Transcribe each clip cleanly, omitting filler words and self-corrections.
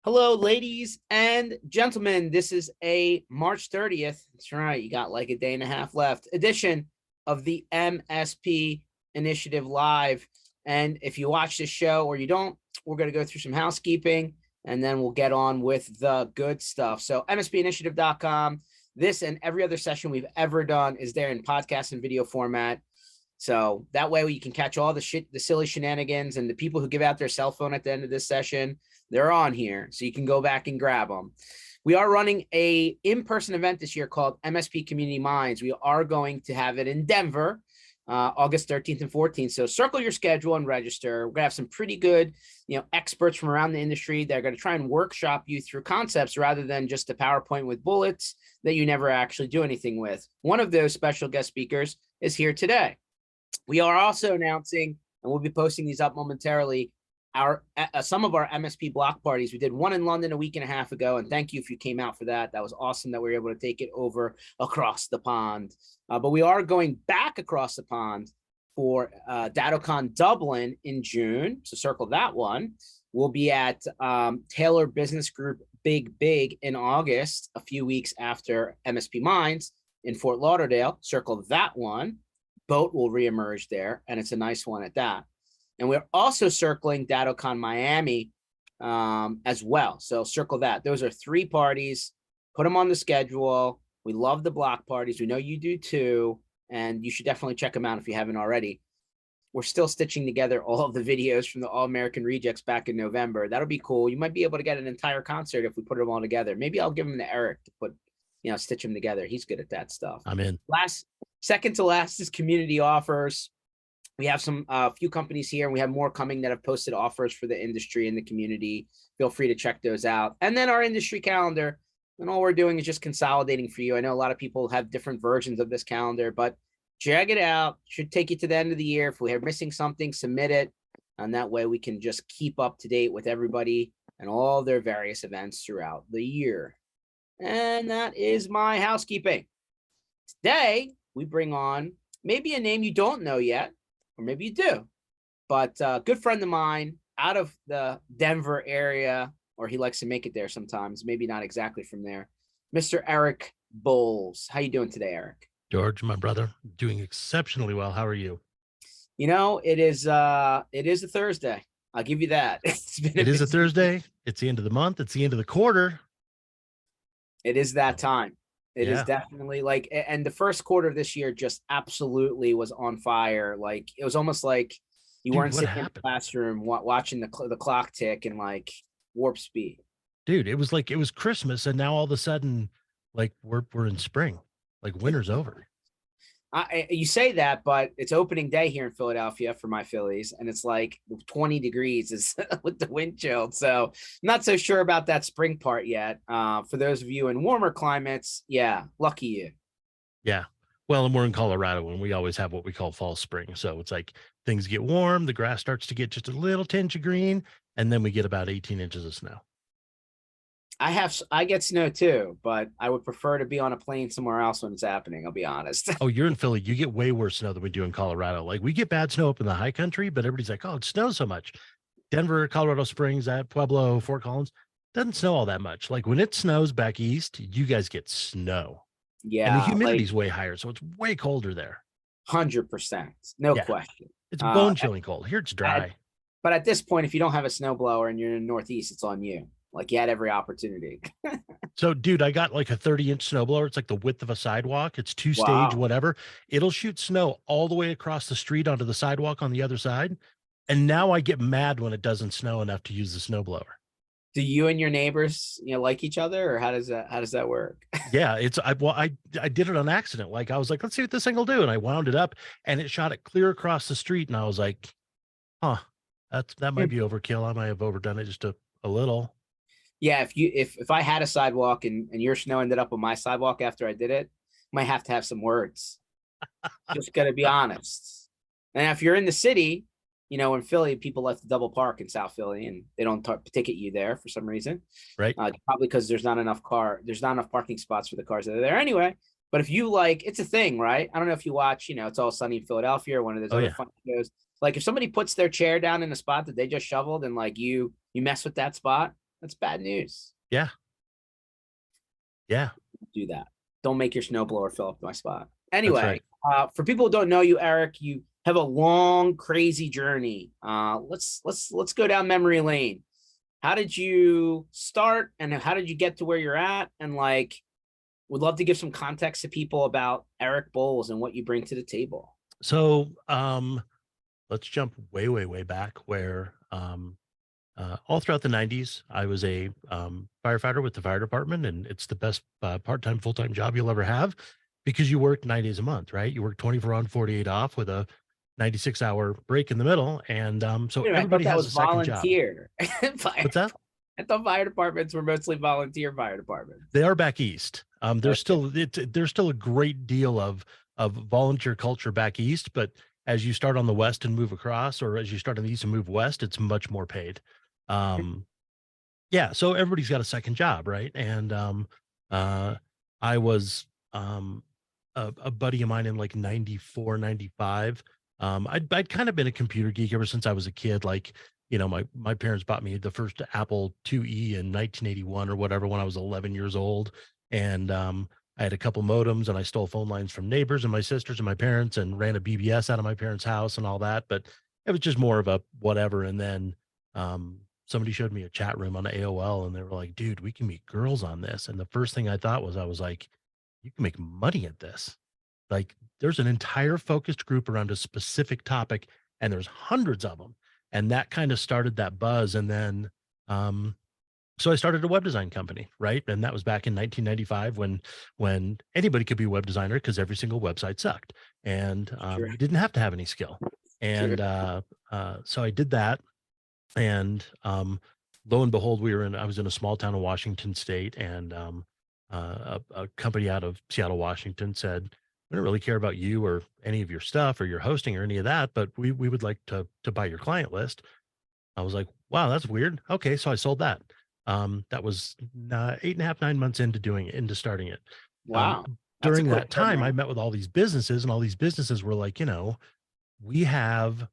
Hello, ladies and gentlemen. This is a March 30th. That's right. You got like a day and a half left edition of the MSP Initiative Live. And if you watch this show or you don't, we're going to go through some housekeeping and then we'll get on with the good stuff. So mspinitiative.com. This and every other session we've ever done is there in podcast and video format. So that way you can catch all the silly shenanigans, and the people who give out their cell phone at the end of this session, they're on here. So you can go back and grab them. We are running a in-person event this year called MSP Community Minds. We are going to have it in Denver, August 13th and 14th. So circle your schedule and register. We're gonna have some pretty good, experts from around the industry that are going to try and workshop you through concepts rather than just a PowerPoint with bullets that you never actually do anything with. One of those special guest speakers is here today. We are also announcing, and we'll be posting these up momentarily, some of our MSP block parties. We did one in London a week and a half ago, and thank you if you came out for that. That was awesome that we were able to take it over across the pond. But we are going back across the pond for DattoCon Dublin in June, so circle that one. We'll be at Taylor Business Group Big in August, a few weeks after MSP Minds in Fort Lauderdale. Circle that one. Boat will reemerge there, and it's a nice one at that. And we're also circling DattoCon Miami as well. So circle that. Those are 3 parties. Put them on the schedule. We love the block parties. We know you do too, and you should definitely check them out if you haven't already. We're still stitching together all of the videos from the All-American Rejects back in November. That'll be cool. You might be able to get an entire concert if we put them all together. Maybe I'll give them to Erik to put, stitch them together. He's good at that stuff. I'm in. Second to last is community offers. We have some few companies here, and we have more coming that have posted offers for the industry and the community. Feel free to check those out. And then our industry calendar. And all we're doing is just consolidating for you. I know a lot of people have different versions of this calendar, but check it out. Should take you to the end of the year. If we are missing something, submit it. And that way we can just keep up to date with everybody and all their various events throughout the year. And that is my housekeeping. Today, we bring on maybe a name you don't know yet, or maybe you do, but a good friend of mine out of the Denver area, or he likes to make it there sometimes, maybe not exactly from there, Mr. Erik Boles. How you doing today, Erik? George, my brother, doing exceptionally well. How are you? It is a Thursday. I'll give you that. It is a Thursday. It's the end of the month. It's the end of the quarter. It is that time. It is definitely like, and the first quarter of this year just absolutely was on fire. Like, it was almost like you weren't sitting in the classroom watching the clock tick and like warp speed. Dude, it was like, it was Christmas, and now all of a sudden, like we're in spring, like winter's over. You say that, but it's opening day here in Philadelphia for my Phillies, and it's like 20 degrees is with the wind chill. So not so sure about that spring part yet. For those of you in warmer climates, yeah, lucky you. Yeah. Well, and we're in Colorado, and we always have what we call fall spring. So it's like things get warm, the grass starts to get just a little tinge of green, and then we get about 18 inches of snow. I get snow too, but I would prefer to be on a plane somewhere else when it's happening. I'll be honest. Oh, you're in Philly. You get way worse snow than we do in Colorado. Like, we get bad snow up in the high country, but everybody's like, oh, it snows so much. Denver, Colorado Springs, at Pueblo, Fort Collins, doesn't snow all that much. Like, when it snows back east, you guys get snow. Yeah. And the humidity's way higher, so it's way colder there. 100%. No question. It's bone chilling cold. Here it's dry. But at this point, if you don't have a snowblower and you're in the Northeast, it's on you. Like, you had every opportunity. So, dude, I got like a 30-inch snowblower. It's like the width of a sidewalk. It's 2-stage, whatever. It'll shoot snow all the way across the street onto the sidewalk on the other side. And now I get mad when it doesn't snow enough to use the snowblower. Do you and your neighbors, like each other, or how does that work? Yeah, I did it on accident. Like, I was like, let's see what this thing will do. And I wound it up, and it shot it clear across the street. And I was like, huh, that might be overkill. I might have overdone it just a little. Yeah, if I had a sidewalk and your snow ended up on my sidewalk after I did it, might have to have some words. Just gotta be honest. And if you're in the city, in Philly, people like to double park in South Philly, and they don't ticket you there for some reason. Right. Probably because there's not enough parking spots for the cars that are there anyway. But if you it's a thing, right? I don't know if you watch, It's All Sunny in Philadelphia or one of those other fun shows. Like, if somebody puts their chair down in a spot that they just shoveled and like you mess with that spot, That's bad news. Yeah. Yeah. Do that. Don't make your snowblower fill up my spot. That's right. Anyway, for people who don't know you, Erik, you have a long, crazy journey. Let's go down memory lane. How did you start, and how did you get to where you're at? And like, would love to give some context to people about Erik Boles and what you bring to the table. So let's jump way, way, way back where all throughout the 90s, I was a firefighter with the fire department, and it's the best part-time, full-time job you'll ever have because you work 9 days a month, right? You work 24 on, 48 off with a 96-hour break in the middle. And so Wait a minute, I thought everybody that has was a second job. volunteer. What's that? I thought fire departments were mostly volunteer fire departments. They are back east. There's Okay. there's still a great deal of volunteer culture back east, but as you start on the west and move across, or as you start on the east and move west, it's much more paid. Um, yeah, so everybody's got a second job, right? And uh, I was a buddy of mine in like 94, 95. I'd kind of been a computer geek ever since I was a kid. Like, you know, my parents bought me the first Apple IIe in 1981 or whatever when I was 11 years old. And I had a couple modems, and I stole phone lines from neighbors and my sisters and my parents, and ran a BBS out of my parents' house and all that. But it was just more of a whatever. And then somebody showed me a chat room on AOL, and they were like, dude, we can meet girls on this. And the first thing I thought was, I was like, you can make money at this. Like, there's an entire focused group around a specific topic, and there's hundreds of them. And that kind of started that buzz. And then, so I started a web design company, right? And that was back in 1995 when anybody could be a web designer because every single website sucked, and Sure. you didn't have to have any skill. Sure. And so I did that, and lo and behold, I was in a small town in Washington State, and a company out of Seattle, Washington said, "We don't really care about you or any of your stuff or your hosting or any of that, but we would like to buy your client list." I was like, "Wow, that's weird." Okay, so I sold that. That was 8.5, 9 months into starting it. Um, Wow. That's a During quick that time, I turnaround. met with all these businesses, and all these businesses were like, we have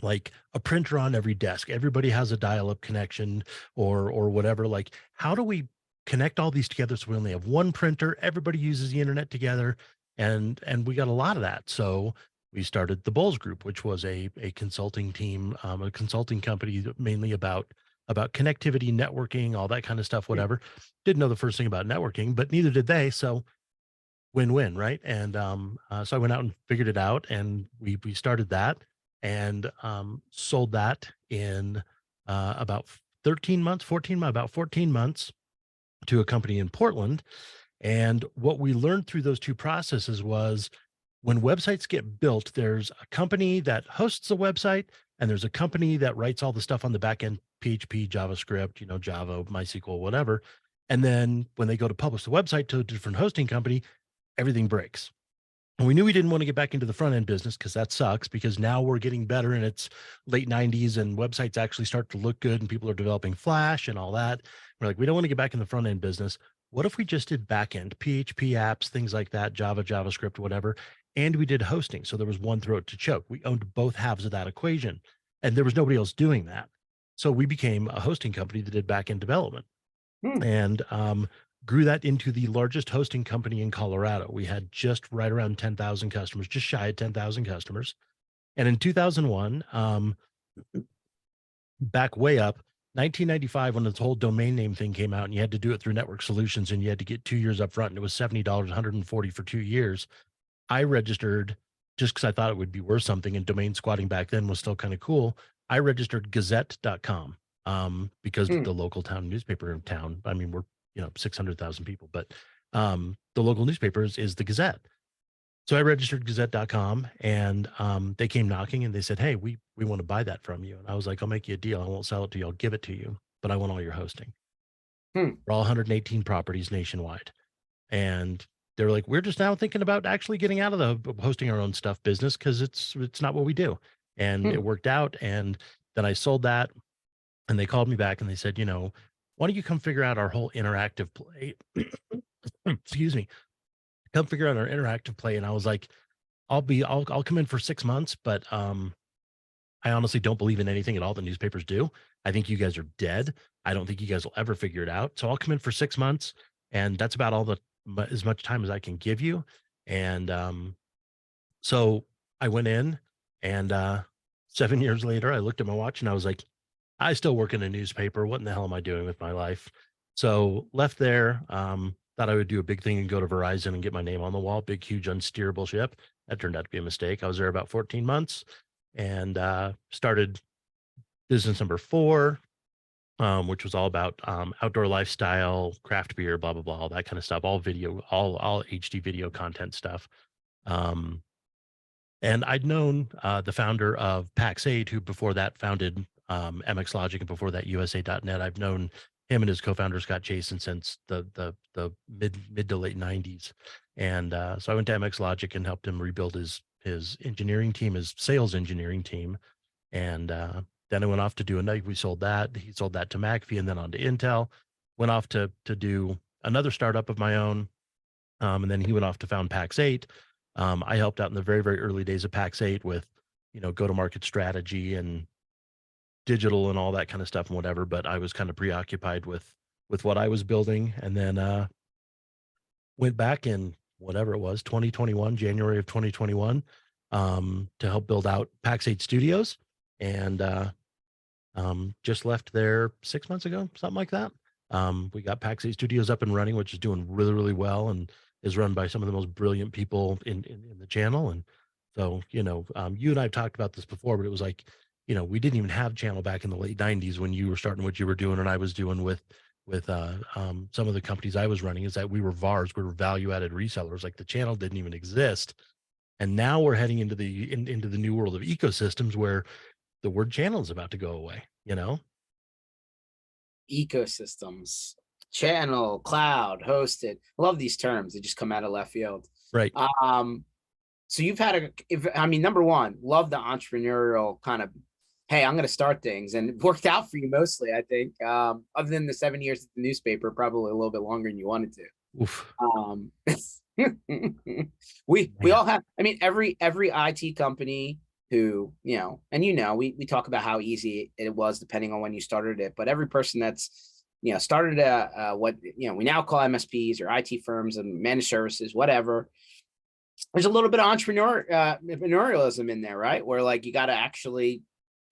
like a printer on every desk. Everybody has a dial-up connection or whatever. Like, how do we connect all these together so we only have one printer? Everybody uses the internet together, and we got a lot of that. So we started the Bowles Group, which was a consulting team, a consulting company mainly about connectivity, networking, all that kind of stuff. Hmm. Whatever. Didn't know the first thing about networking, but neither did they. So win-win, right? And so I went out and figured it out, and we started that, and sold that in about 13 months, 14 months, about 14 months, to a company in Portland. And what we learned through those two processes was, when websites get built, there's a company that hosts a website, and there's a company that writes all the stuff on the back end, PHP, JavaScript, Java, MySQL, whatever. And then when they go to publish the website to a different hosting company, everything breaks. And we knew we didn't want to get back into the front end business because that sucks, because now we're getting better, and it's late 90s and websites actually start to look good and people are developing Flash and all that. We're like, we don't want to get back in the front end business. What if we just did back end, PHP apps, things like that, Java, JavaScript, whatever, and we did hosting? So there was one throat to choke. We owned both halves of that equation, and there was nobody else doing that. So we became a hosting company that did back end development, Hmm. and grew that into the largest hosting company in Colorado. We had just right around 10,000 customers, just shy of 10,000 customers. And in 2001, back way up, 1995, when this whole domain name thing came out, and you had to do it through Network Solutions, and you had to get 2 years up front, and it was $70, 140 for 2 years. I registered, just because I thought it would be worth something, and domain squatting back then was still kind of cool. I registered gazette.com, because Hmm. the local town newspaper in town, I mean, we're 600,000 people, but the local newspaper is the Gazette. So I registered gazette.com, and they came knocking, and they said, "Hey, we want to buy that from you." And I was like, "I'll make you a deal. I won't sell it to you. I'll give it to you, but I want all your hosting Hmm. for all 118 properties nationwide." And they're like, "We're just now thinking about actually getting out of the hosting our own stuff business because it's not what we do." And Hmm. it worked out. And then I sold that, and they called me back, and they said, "Why don't you come figure out our whole interactive play?" Excuse me. Come figure out our interactive play. And I was like, I'll come in for 6 months, but I honestly don't believe in anything at all the newspapers do. I think you guys are dead. I don't think you guys will ever figure it out. So I'll come in for 6 months, and that's about all as much time as I can give you. And so I went in, and 7 years later, I looked at my watch and I was like, I still work in a newspaper. What in the hell am I doing with my life? So left there. Thought I would do a big thing and go to Verizon and get my name on the wall. Big, huge, unsteerable ship. That turned out to be a mistake. I was there about 14 months and started business number 4, which was all about outdoor lifestyle, craft beer, blah blah blah, all that kind of stuff. All video, all HD video content stuff. Um, and I'd known the founder of Pax8, who before that founded MX Logic, and before that USA.net. I've known him and his co-founder Scott Jason since the mid to late '90s, and so I went to MX Logic and helped him rebuild his engineering team, his sales engineering team, and then I went off to do another. We sold that. He sold that to McAfee, and then on to Intel. Went off to do another startup of my own, and then he went off to found Pax8. I helped out in the very, very early days of Pax8 with, go-to-market strategy and digital and all that kind of stuff and whatever. But I was kind of preoccupied with what I was building, and then went back in whatever it was, 2021, January of 2021, to help build out Pax8 Studios, and just left there 6 months ago, something like that. We got Pax8 Studios up and running, which is doing really, really well, and is run by some of the most brilliant people in the channel. And so, you and I have talked about this before, but it was like, we didn't even have channel back in the late '90s when you were starting what you were doing, and I was doing with some of the companies I was running. Is that we were VARs, we were value added resellers. Like the channel didn't even exist, and now we're heading into into the new world of ecosystems where the word channel is about to go away. Ecosystems, channel, cloud, hosted. I love these terms. They just come out of left field. Right. So you've had number one, love the entrepreneurial kind of, hey, I'm going to start things, and it worked out for you mostly, I think. Other than the 7 years at the newspaper, probably a little bit longer than you wanted to. Oof. We all have, every IT company who, and we talk about how easy it was depending on when you started it, but every person that's, started what, we now call MSPs or IT firms and managed services, whatever. There's a little bit of entrepreneurialism in there, right? Where like, you got to actually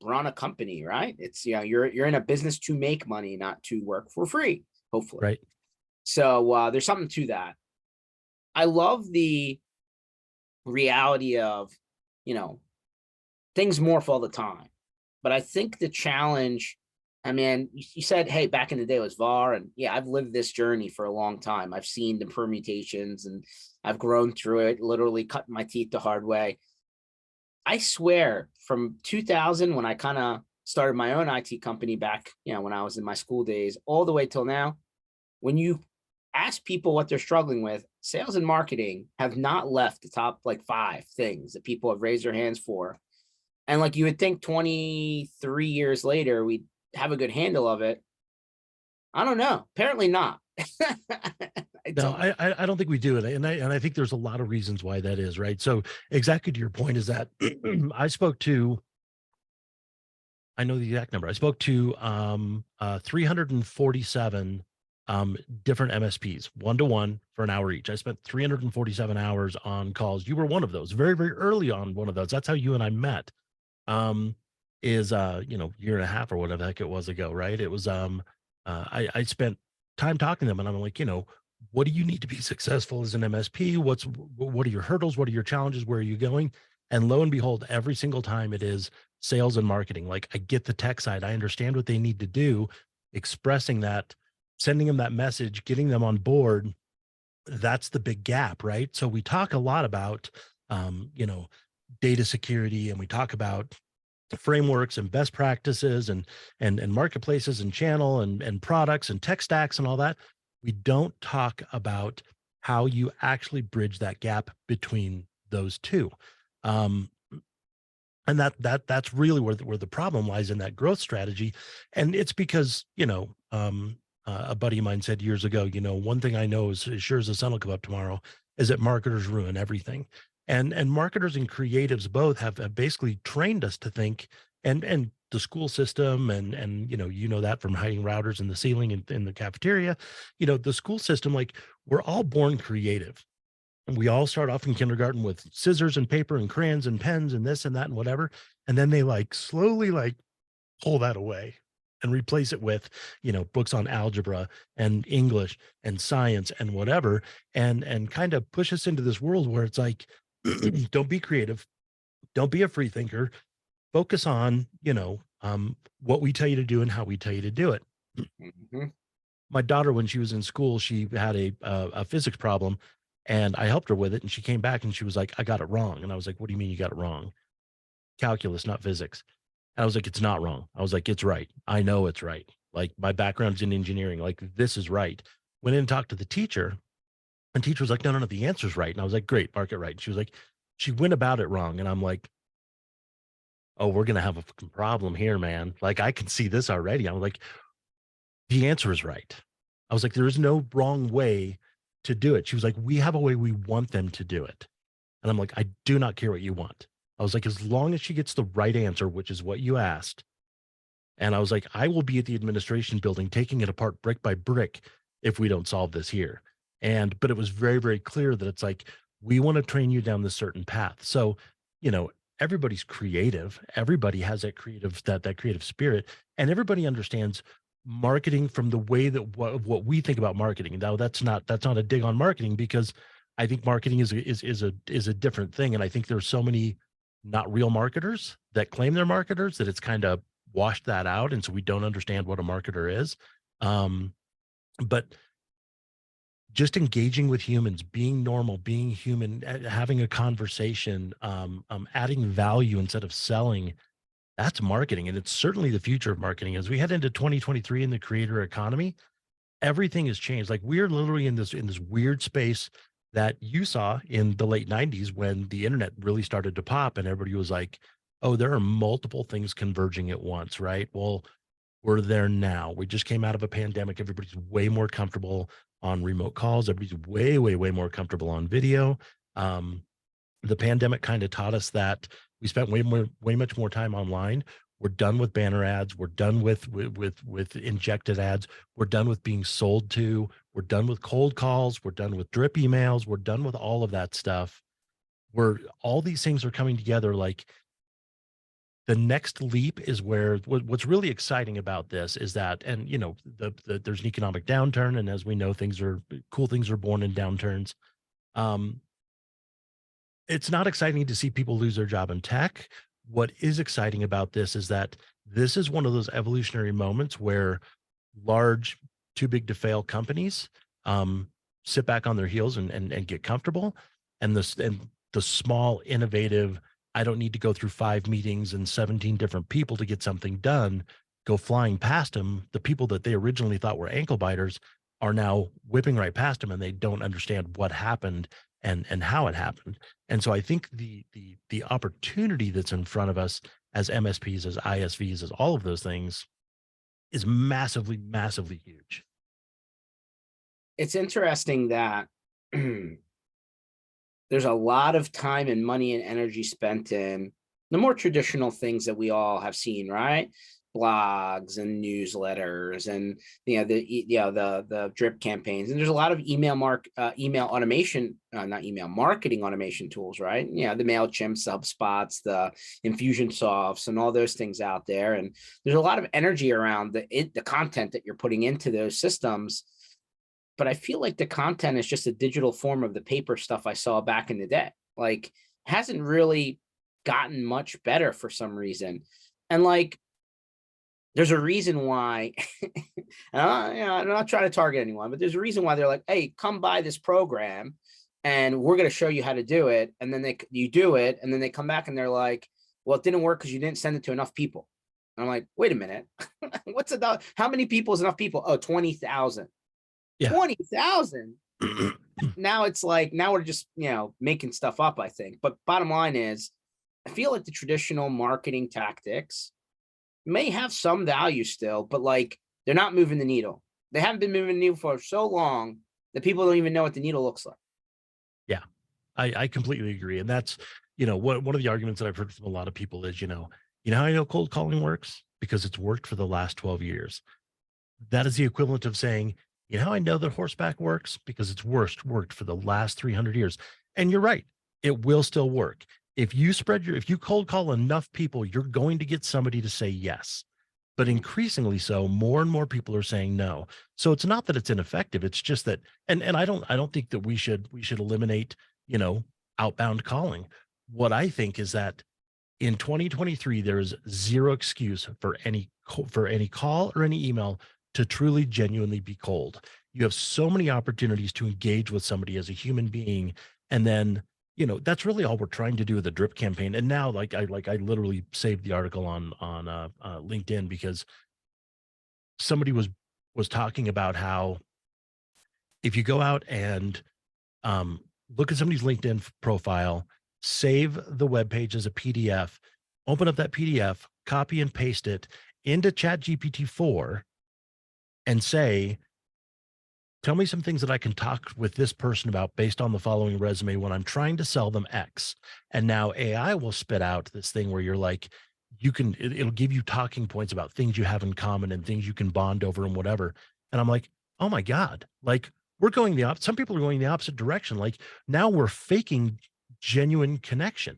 run a company, right? It's, you're in a business to make money, not to work for free, hopefully. Right. So there's something to that. I love the reality of, things morph all the time. But I think the challenge, you said, hey, back in the day it was VAR. And yeah, I've lived this journey for a long time. I've seen the permutations and I've grown through it, literally cutting my teeth the hard way. I swear from 2000, when I kind of started my own IT company back, when I was in my school days, all the way till now, when you ask people what they're struggling with, sales and marketing have not left the top like 5 things that people have raised their hands for. And like you would think 23 years later, we'd have a good handle of it. I don't know. Apparently not. I don't think we do it. And I think there's a lot of reasons why that is, right? So exactly to your point is that I know the exact number. I spoke to 347 different MSPs, one-to-one for an hour each. I spent 347 hours on calls. You were one of those, very, very early on one of those. That's how you and I met. Year and a half or whatever the heck it was ago, right? It was I spent time talking to them, and I'm like, what do you need to be successful as an MSP? What are your hurdles? What are your challenges? Where are you going? And lo and behold, every single time it is sales and marketing. Like, I get the tech side, I understand what they need to do, expressing that, sending them that message, getting them on board. That's the big gap, right? So we talk a lot about data security, and we talk about frameworks and best practices and marketplaces and channel and products and tech stacks and all that. We don't talk about how you actually bridge that gap between those two. And that's really where the problem lies, in that growth strategy. And it's because, a buddy of mine said years ago, one thing I know is, as sure as the sun will come up tomorrow, is that marketers ruin everything. And marketers and creatives both have basically trained us to think, and the school system, and you know that from hiding routers in the ceiling in the cafeteria. The school system, like, we're all born creative. And we all start off in kindergarten with scissors and paper and crayons and pens and this and that and whatever. And then they like slowly like pull that away and replace it with, books on algebra and English and science and whatever, and kind of push us into this world where it's like, don't be creative, don't be a free thinker, focus on, what we tell you to do and how we tell you to do it. Mhm. My daughter, when she was in school, she had a physics problem, and I helped her with it, and she came back and she was like, I got it wrong. And I was like, what do you mean you got it wrong? Calculus, not physics. And I was like, it's not wrong. I was like, it's right. I know it's right. Like, my background's in engineering. Like, this is right. Went in and talked to the teacher, and teacher was like, no, no, no, the answer's right. And I was like, great, mark it right. And she was like, she went about it wrong. And I'm like, oh, we're gonna have a fucking problem here, man. Like, I can see this already. I'm like, the answer is right. I was like, there is no wrong way to do it. She was like, we have a way we want them to do it. And I'm like, I do not care what you want. I was like, as long as she gets the right answer, which is what you asked. And I was like, I will be at the administration building taking it apart brick by brick if we don't solve this here. But it was very, very clear that it's like, we want to train you down this certain path. So, everybody's creative. Everybody has that creative spirit, and everybody understands marketing from the way that what we think about marketing. Now, that's not a dig on marketing, because I think marketing is a different thing. And I think there's so many not real marketers that claim they're marketers that it's kind of washed that out. And so we don't understand what a marketer is. But just engaging with humans, being normal, being human, having a conversation, adding value instead of selling, that's marketing. And it's certainly the future of marketing. As we head into 2023 in the creator economy, everything has changed. Like, we're literally in this weird space that you saw in the late 90s when the internet really started to pop, and everybody was like, oh, there are multiple things converging at once, right? Well, we're there now. We just came out of a pandemic. Everybody's way more comfortable on remote calls. Everybody's way, way, way more comfortable on video. Um, the pandemic kind of taught us that we spent way much more time online. We're done with banner ads. We're done with injected ads. We're done with being sold to. We're done with cold calls. We're done with drip emails. We're done with all of that stuff. Where all these things are coming together. Like, the next leap is where what's really exciting about this is that, and there's an economic downturn, and as we know, cool things are born in downturns. Um, it's not exciting to see people lose their job in tech. What is exciting about this is that this is one of those evolutionary moments where large, too big to fail companies um, sit back on their heels and get comfortable, and the small, innovative, I don't need to go through 5 meetings and 17 different people to get something done, go flying past them. The people that they originally thought were ankle biters are now whipping right past them, and they don't understand what happened and how it happened. And so I think the opportunity that's in front of us as MSPs, as ISVs, as all of those things is massively, massively huge. It's interesting that there's a lot of time and money and energy spent in the more traditional things that we all have seen, right? Blogs and newsletters, and the drip campaigns. And there's a lot of email automation, not email marketing automation tools, right? The MailChimps, HubSpots, the Infusionsofts, and all those things out there. And there's a lot of energy around the content that you're putting into those systems. But I feel like the content is just a digital form of the paper stuff I saw back in the day. Like, hasn't really gotten much better for some reason. And like, there's a reason why, and I'm not trying to target anyone, but there's a reason why they're like, hey, come buy this program and we're going to show you how to do it. And then you do it. And then they come back and they're like, well, it didn't work because you didn't send it to enough people. And I'm like, wait a minute. How many people is enough people? Oh, 20,000. Yeah. 20,000. Now it's like, now we're just, making stuff up, I think. But bottom line is, I feel like the traditional marketing tactics may have some value still, but like, they're not moving the needle. They haven't been moving the needle for so long that people don't even know what the needle looks like. Yeah, I completely agree. And that's, one of the arguments that I've heard from a lot of people is, You know how I know cold calling works? Because it's worked for the last 12 years. That is the equivalent of saying, you know how I know that horseback works? Because it's worked for the last 300 years. And you're right, it will still work. If you cold call enough people, you're going to get somebody to say yes. But Mhm. increasingly so, more and more people are saying no. So it's not that it's ineffective. It's just that, and I don't think that we should eliminate, you know, outbound calling. What I think is that in 2023 there is zero excuse for any call or any email to truly genuinely be cold. You have so many opportunities to engage with somebody as a human being, and then, that's really all we're trying to do with the drip campaign. And now, like I literally saved the article on LinkedIn, because somebody was talking about how if you go out and um, look at somebody's LinkedIn profile, save the web page as a PDF, open up that PDF, copy and paste it into ChatGPT 4 and say, tell me some things that I can talk with this person about based on the following resume when I'm trying to sell them X. And now AI will spit out this thing where you're like, it'll give you talking points about things you have in common and things you can bond over and whatever. And I'm like, oh my God, like we're going the opposite. Some people are going the opposite direction. Like now we're faking genuine connection.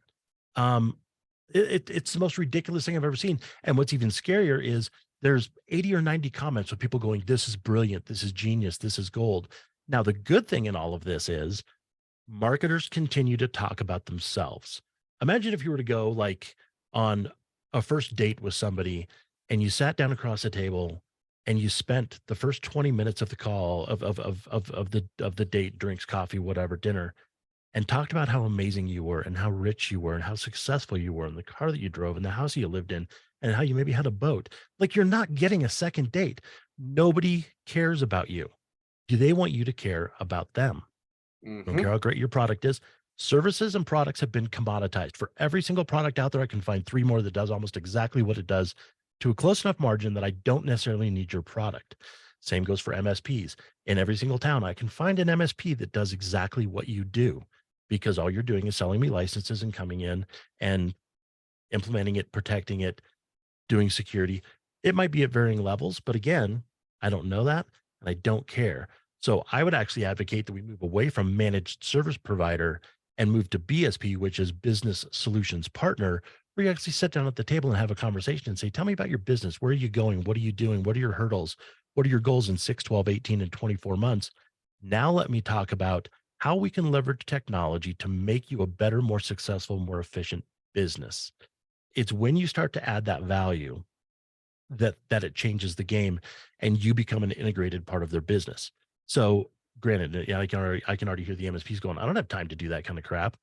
Um, it's the most ridiculous thing I've ever seen. And what's even scarier is there's 80 or 90 comments with people going, this is brilliant, this is genius, this is gold. Now, the good thing in all of this is marketers continue to talk about themselves. Imagine if you were to go like on a first date with somebody and you sat down across the table and you spent the first 20 minutes of the call of the date, drinks, coffee, whatever, dinner, and talked about how amazing you were and how rich you were and how successful you were and the car that you drove and the house you lived in and how you maybe had a boat. Like, you're not getting a second date. Nobody cares about you. Do they want you to care about them? I don't care Mhm. how great your product is. Services and products have been commoditized. For every single product out there, I can find three more that does almost exactly what it does to a close enough margin that I don't necessarily need your product. Same goes for MSPs. In every single town, I can find an MSP that does exactly what you do, because all you're doing is selling me licenses and coming in and implementing it, protecting it, doing security. It might be at varying levels, but again, I don't know that and I don't care. So I would actually advocate that we move away from managed service provider and move to BSP, which is business solutions partner, where you actually sit down at the table and have a conversation and say, tell me about your business. Where are you going? What are you doing? What are your hurdles? What are your goals in 6, 12, 18, and 24 months? Now let me talk about how we can leverage technology to make you a better, more successful, more efficient business. It's when you start to add that value that it changes the game and you become an integrated part of their business. So granted, yeah, I can already hear the MSPs going, I don't have time to do that kind of crap.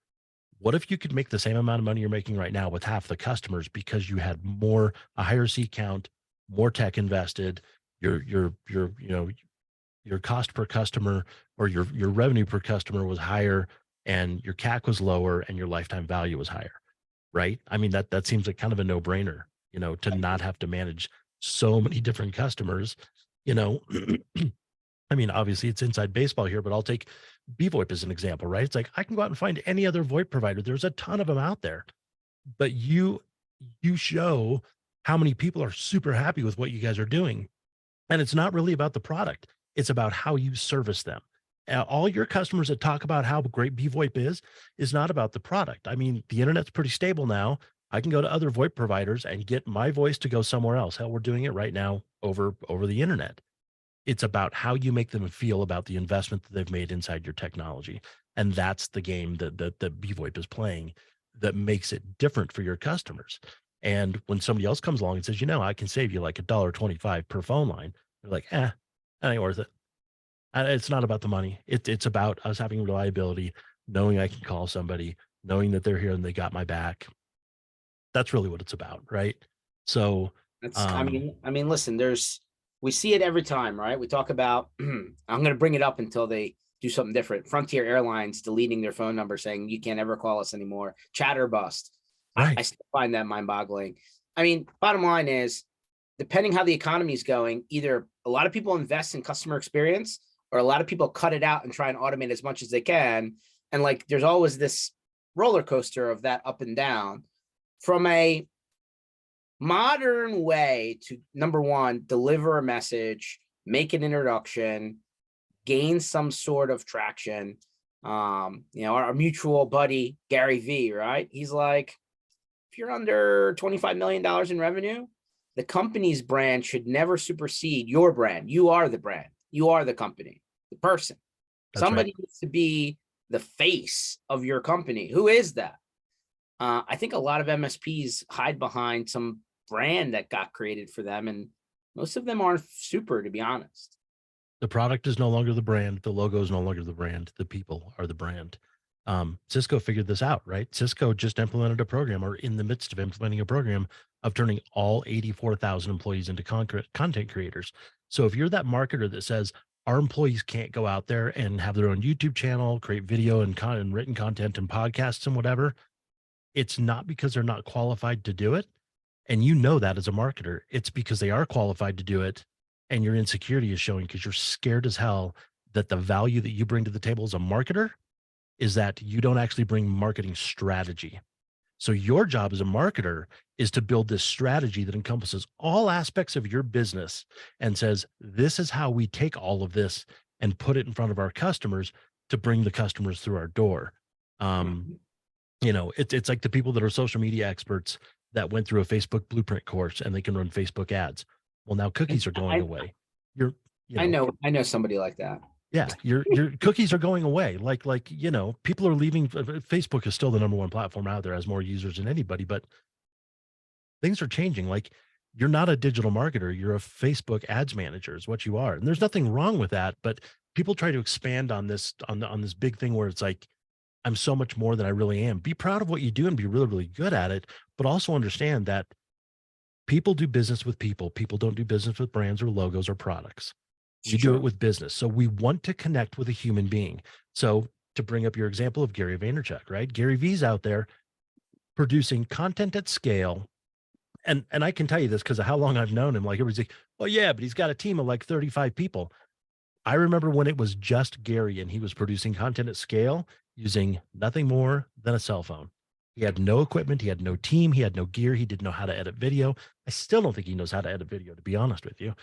What if you could make the same amount of money you're making right now with half the customers because you had a higher seat count, more tech invested, your cost per customer or your revenue per customer was higher and your CAC was lower and your lifetime value was higher, right? I mean, that seems like kind of a no-brainer, to not have to manage so many different customers, you know. I mean, obviously it's inside baseball here, but I'll take BVoIP as an example, right? It's like I can go out and find any other VoIP provider. There's a ton of them out there, but you show how many people are super happy with what you guys are doing. And it's not really about the product. It's about how you service them. All your customers that talk about how great BVoIP is not about the product. I mean, the internet's pretty stable now. I can go to other VoIP providers and get my voice to go somewhere else. Hell, we're doing it right now over the internet. It's about how you make them feel about the investment that they've made inside your technology. And that's the game that BVoIP is playing that makes it different for your customers. And when somebody else comes along and says, I can save you like $1.25 per phone line, they're like, that ain't worth it. It's not about the money. It's about us having reliability, knowing I can call somebody, knowing that they're here and they got my back. That's really what it's about, right? So, That's, um, listen, we see it every time, right? We talk about, I'm going to bring it up until they do something different. Frontier Airlines deleting their phone number saying you can't ever call us anymore. Chatter bust. I right. still find that mind boggling. Bottom line is, depending how the economy is going, either a lot of people invest in customer experience or a lot of people cut it out and try and automate as much as they can. And like, there's always this roller coaster of that up and down. From a modern way to, number one, deliver a message, make an introduction, gain some sort of traction. Our mutual buddy, Gary V, right? He's like, if you're under $25 million in revenue, the company's brand should never supersede your brand. You are the brand. You are the company, the person. That's Somebody right. needs to be the face of your company. Who is that? I think a lot of MSPs hide behind some brand that got created for them, and most of them aren't super, to be honest. The product is no longer the brand. The logo is no longer the brand. The people are the brand. Cisco figured this out, right? Cisco just implemented a program, or in the midst of implementing a program, of turning all 84,000 employees into content creators. So if you're that marketer that says our employees can't go out there and have their own YouTube channel, create video and written content and podcasts and whatever, it's not because they're not qualified to do it. And you know that as a marketer, it's because they are qualified to do it. And your insecurity is showing because you're scared as hell that the value that you bring to the table as a marketer is that you don't actually bring marketing strategy. So your job as a marketer is to build this strategy that encompasses all aspects of your business and says, this is how we take all of this and put it in front of our customers to bring the customers through our door. Mhm. It's like the people that are social media experts that went through a Facebook blueprint course and they can run Facebook ads. Well, now cookies are going I, away. You're, you I know, know, I know somebody like that. yeah, your cookies are going away. People are leaving. Facebook is still the number one platform out there, has more users than anybody, but things are changing. Like, you're not a digital marketer, you're a Facebook ads manager is what you are. And there's nothing wrong with that, but people try to expand on this on this big thing where it's like, I'm so much more than I really am. Be proud of what you do and be really, really good at it, but also understand that people do business with people. People don't do business with brands or logos or products. It's We do it true. with business. So we want to connect with a human being. So to bring up your example of Gary Vaynerchuk, right? Gary V's out there producing content at scale. And I can tell you this because of how long I've known him. Like, everybody's like, well, yeah, but he's got a team of like 35 people. I remember when it was just Gary and he was producing content at scale using nothing more than a cell phone. He had no equipment, he had no team, he had no gear, he didn't know how to edit video. I still don't think he knows how to edit video, to be honest with you,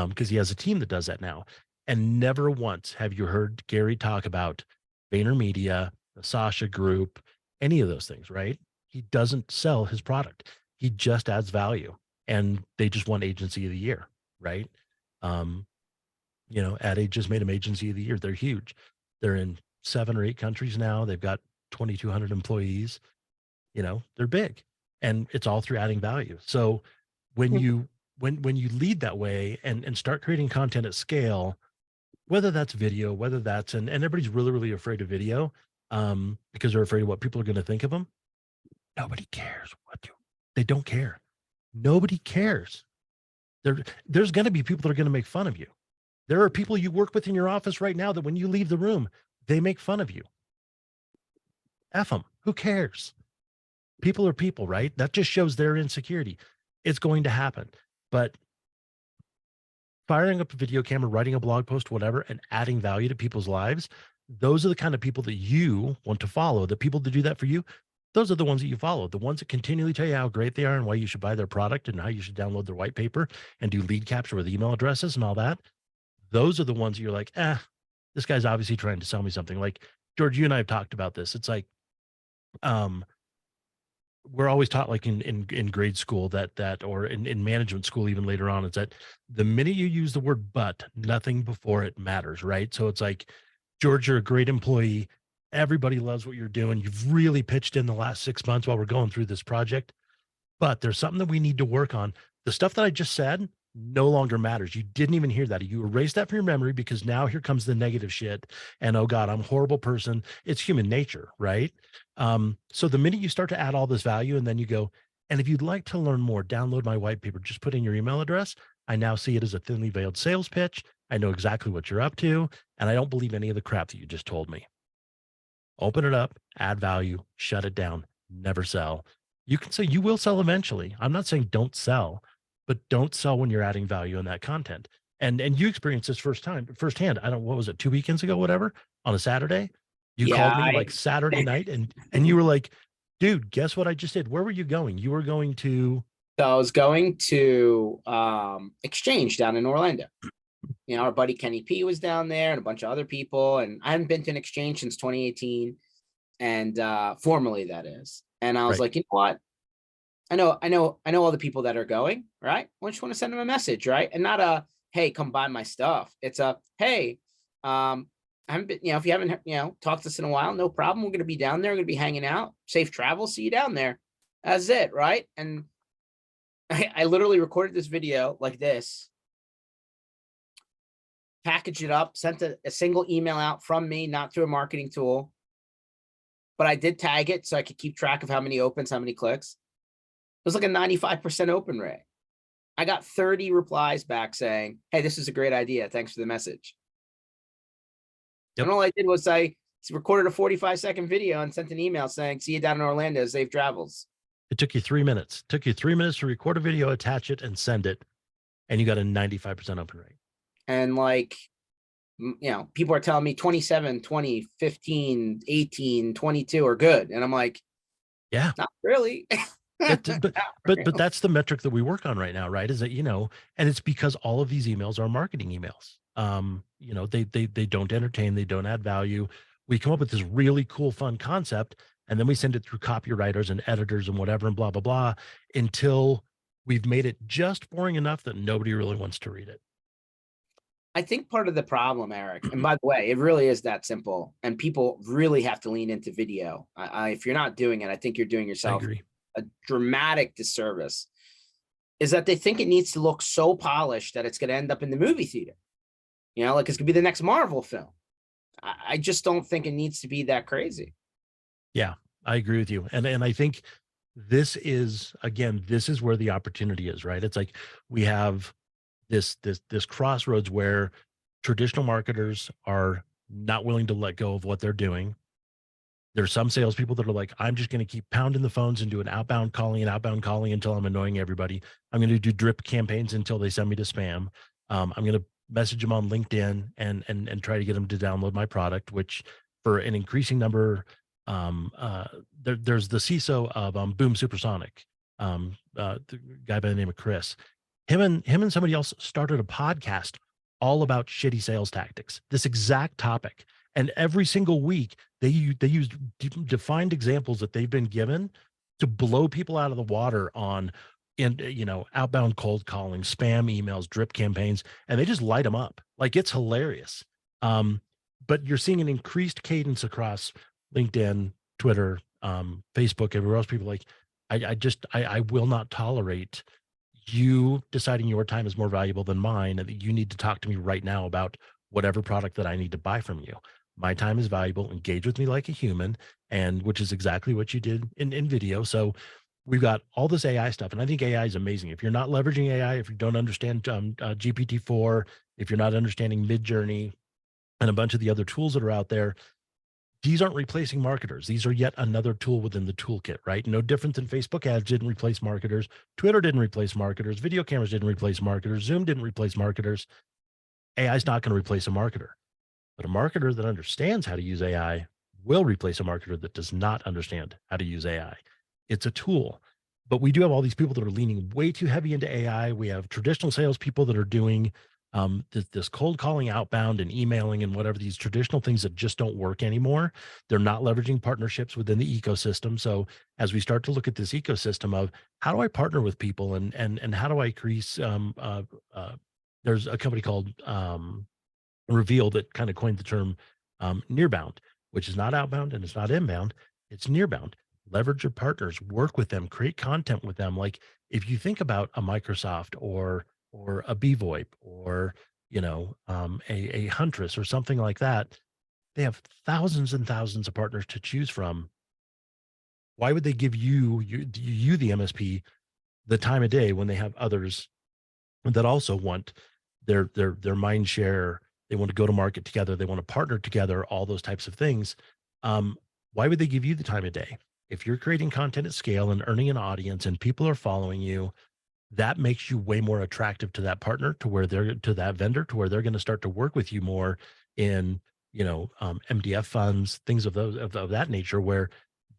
because he has a team that does that now. And never once have you heard Gary talk about VaynerMedia, the Sasha Group, any of those things, right? He doesn't sell his product. He just adds value. And they just won Agency of the Year, right? Um, Ad Age just made them Agency of the Year. They're huge. They're in 7 or 8 countries now. They've got 2,200 employees. They're big, and it's all through adding value. So when Mhm. you when you lead that way and start creating content at scale, whether that's video, whether that's and everybody's really, really afraid of video, because they're afraid of what people are going to think of them. Nobody cares they don't care. Nobody cares. There's going to be people that are going to make fun of you. There are people you work with in your office right now that when you leave the room, they make fun of you. F them. Who cares? People are people, right? That just shows their insecurity. It's going to happen. But firing up a video camera, writing a blog post, whatever, and adding value to people's lives, those are the kind of people that you want to follow. The people that do that for you, those are the ones that you follow. The ones that continually tell you how great they are and why you should buy their product and how you should download their white paper and do lead capture with email addresses and all that. Those are the ones that you're like, this guy's obviously trying to sell me something. Like, George, you and I have talked about this. It's like, we're always taught, like in grade school, that or in management school even later on, is that the minute you use the word but, nothing before it matters, right? So it's like, George, you're a great employee. Everybody loves what you're doing. You've really pitched in the last 6 months while we're going through this project, but there's something that we need to work on. The stuff that I just said no longer matters. You didn't even hear that. You erased that from your memory because now here comes the negative shit. And oh God, I'm a horrible person. It's human nature, right? So the minute you start to add all this value and then you go, and if you'd like to learn more, download my white paper, just put in your email address. I now see it as a thinly veiled sales pitch. I know exactly what you're up to. And I don't believe any of the crap that you just told me. Open it up, add value, shut it down, never sell. You can say you will sell eventually. I'm not saying don't sell, but don't sell when you're adding value in that content. And you experienced this firsthand. I don't, what was it, 2 weekends ago, whatever, on a Saturday? You Yeah, called me like Saturday night and you were like, dude, guess what I just did? Where were you going? You were going to So I was going to Exchange down in Orlando. You know, our buddy Kenny P was down there and a bunch of other people. And I hadn't been to an Exchange since 2018. And formally that is. And I was Right. like, you know what? I know all the people that are going, right? I just want to send them a message, right? And not a, hey, come buy my stuff. It's a, hey, I haven't been, if you haven't, talked to us in a while, no problem. We're going to be down there. We're going to be hanging out. Safe travel. See you down there. That's it, right? And I literally recorded this video like this, packaged it up, sent a single email out from me, not through a marketing tool, but I did tag it so I could keep track of how many opens, how many clicks. It was like a 95% open rate. I got 30 replies back saying, hey, this is a great idea. Thanks for the message. Yep. And all I did was I recorded a 45-second video and sent an email saying, see you down in Orlando, safe travels. It took you 3 minutes. It took you 3 minutes to record a video, attach it, and send it. And you got a 95% open rate. And like, people are telling me 27, 20, 15, 18, 22 are good. And I'm like, yeah, not really. But that's the metric that we work on right now, right? Is that, and it's because all of these emails are marketing emails. They don't entertain, they don't add value. We come up with this really cool, fun concept, and then we send it through copywriters and editors and whatever and blah, blah, blah, until we've made it just boring enough that nobody really wants to read it. I think part of the problem, Eric, and by the way, it really is that simple, and people really have to lean into video. If you're not doing it, I think you're doing yourself a dramatic disservice, is that they think it needs to look so polished that it's going to end up in the movie theater. Like it's going to be the next Marvel film. I just don't think it needs to be that crazy. Yeah, I agree with you. And I think this is where the opportunity is, right? It's like we have this crossroads where traditional marketers are not willing to let go of what they're doing. There's some salespeople that are like, I'm just going to keep pounding the phones and doing outbound calling until I'm annoying everybody. I'm going to do drip campaigns until they send me to spam. I'm going to message them on LinkedIn and try to get them to download my product, which for an increasing number, there's the CISO of Boom Supersonic, the guy by the name of Chris. Him and somebody else started a podcast all about shitty sales tactics, this exact topic. And every single week they use defined examples that they've been given to blow people out of the water on outbound cold calling, spam emails, drip campaigns, and they just light them up. Like, it's hilarious. But you're seeing an increased cadence across LinkedIn, Twitter, Facebook, everywhere else. People like, I will not tolerate you deciding your time is more valuable than mine, and that you need to talk to me right now about whatever product that I need to buy from you. My time is valuable. Engage with me like a human, and which is exactly what you did in video. So we've got all this AI stuff, and I think AI is amazing. If you're not leveraging AI, if you don't understand GPT-4, if you're not understanding Midjourney and a bunch of the other tools that are out there, these aren't replacing marketers. These are yet another tool within the toolkit, right? No different than Facebook ads didn't replace marketers. Twitter didn't replace marketers. Video cameras didn't replace marketers. Zoom didn't replace marketers. AI is not going to replace a marketer, but a marketer that understands how to use AI will replace a marketer that does not understand how to use AI. It's a tool, but we do have all these people that are leaning way too heavy into AI. We have traditional salespeople that are doing this cold calling outbound and emailing and whatever, these traditional things that just don't work anymore. They're not leveraging partnerships within the ecosystem. So as we start to look at this ecosystem of how do I partner with people and how do I increase, there's a company called Reveal that kind of coined the term nearbound, which is not outbound and it's not inbound, it's nearbound. Leverage your partners, work with them, create content with them. Like, if you think about a Microsoft or a BVoIP or a Huntress or something like that, they have thousands and thousands of partners to choose from. Why would they give you the MSP the time of day when they have others that also want their mind share? They want to go to market together, they want to partner together, all those types of things. Why would they give you the time of day? If you're creating content at scale and earning an audience and people are following you, that makes you way more attractive to that partner, to that vendor, to where they're going to start to work with you more in, MDF funds, things of that nature, where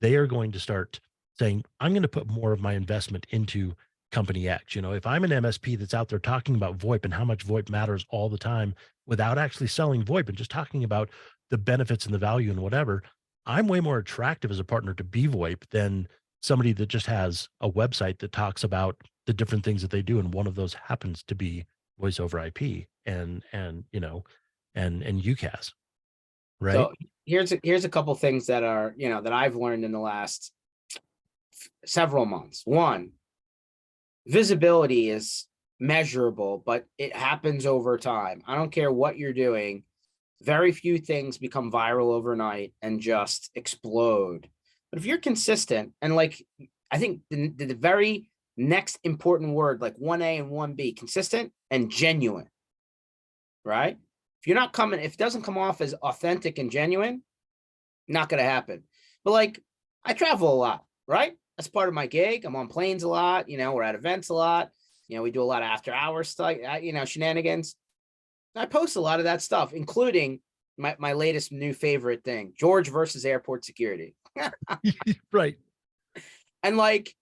they are going to start saying, I'm going to put more of my investment into company X. If I'm an MSP that's out there talking about VoIP and how much VoIP matters all the time without actually selling VoIP and just talking about the benefits and the value and whatever, I'm way more attractive as a partner to be VoIP than somebody that just has a website that talks about the different things that they do. And one of those happens to be voice over IP and UCAS, right? So here's a couple things that are, that I've learned in the last several months. One, visibility is measurable, but it happens over time. I don't care what you're doing. Very few things become viral overnight and just explode. But if you're consistent, and like, I think the very next important word, like 1A and 1B, consistent and genuine, right? If you're not coming, if it doesn't come off as authentic and genuine, not going to happen. But like, I travel a lot, right? That's part of my gig. I'm on planes a lot, we're at events a lot. We do a lot of after hours stuff, shenanigans. I post a lot of that stuff, including my latest new favorite thing, George versus airport security. Right. And like,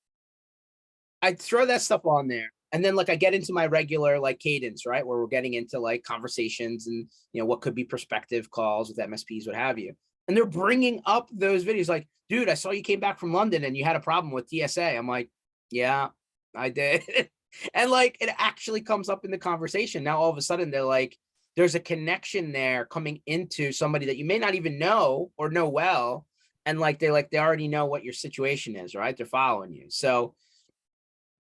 I throw that stuff on there. And then like I get into my regular like cadence, right? Where we're getting into like conversations and, what could be prospective calls with MSPs, what have you. And they're bringing up those videos like, dude, I saw you came back from London and you had a problem with TSA. I'm like, yeah, I did. And like, it actually comes up in the conversation. Now, all of a sudden they're like, there's a connection there coming into somebody that you may not even know or know well. And like, they already know what your situation is, right? They're following you. So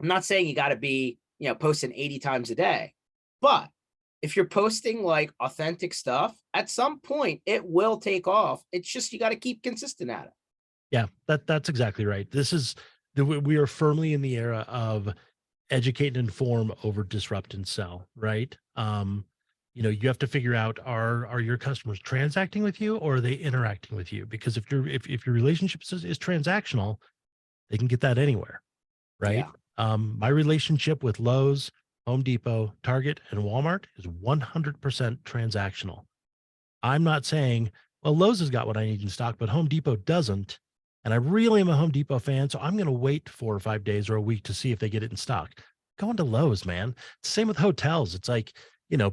I'm not saying you got to be, posting 80 times a day, but if you're posting like authentic stuff, at some point it will take off. It's just, you got to keep consistent at it. Yeah, that's exactly right. We are firmly in the era of educate and inform over disrupt and sell, right? You have to figure out, are your customers transacting with you or are they interacting with you? Because if your relationship is transactional, they can get that anywhere, right? Yeah. My relationship with Lowe's, Home Depot, Target, and Walmart is 100% transactional. I'm not saying, well, Lowe's has got what I need in stock, but Home Depot doesn't. And I really am a Home Depot fan, so I'm going to wait 4 or 5 days or a week to see if they get it in stock. Going to Lowe's, man. Same with hotels. It's like,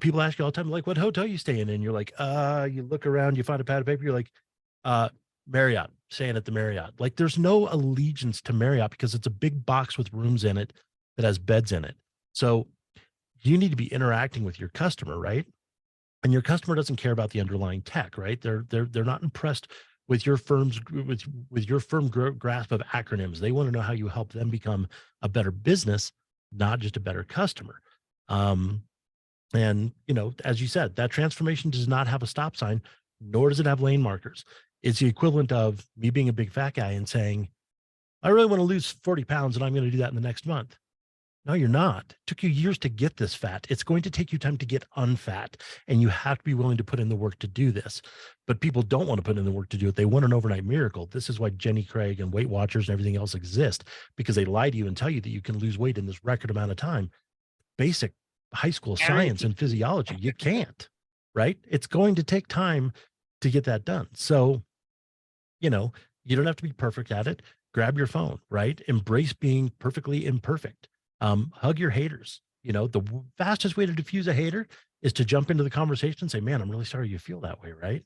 people ask you all the time, like, what hotel you staying in? And you're like, you look around, you find a pad of paper. You're like, Marriott, staying at the Marriott. Like, there's no allegiance to Marriott because it's a big box with rooms in it that has beds in it. So you need to be interacting with your customer, right? And your customer doesn't care about the underlying tech, right? They're not impressed with your firm's with your firm grasp of acronyms. They want to know how you help them become a better business, not just a better customer. And as you said, that transformation does not have a stop sign, nor does it have lane markers. It's the equivalent of me being a big fat guy and saying, I really want to lose 40 pounds and I'm going to do that in the next month. No, you're not. It took you years to get this fat. It's going to take you time to get unfat, and you have to be willing to put in the work to do this. But people don't want to put in the work to do it. They want an overnight miracle. This is why Jenny Craig and Weight Watchers and everything else exist, because they lie to you and tell you that you can lose weight in this record amount of time. Basic high school science and physiology, you can't, right? It's going to take time to get that done. So, you don't have to be perfect at it. Grab your phone, right? Embrace being perfectly imperfect. Hug your haters. The fastest way to diffuse a hater is to jump into the conversation and say, man, I'm really sorry you feel that way, right?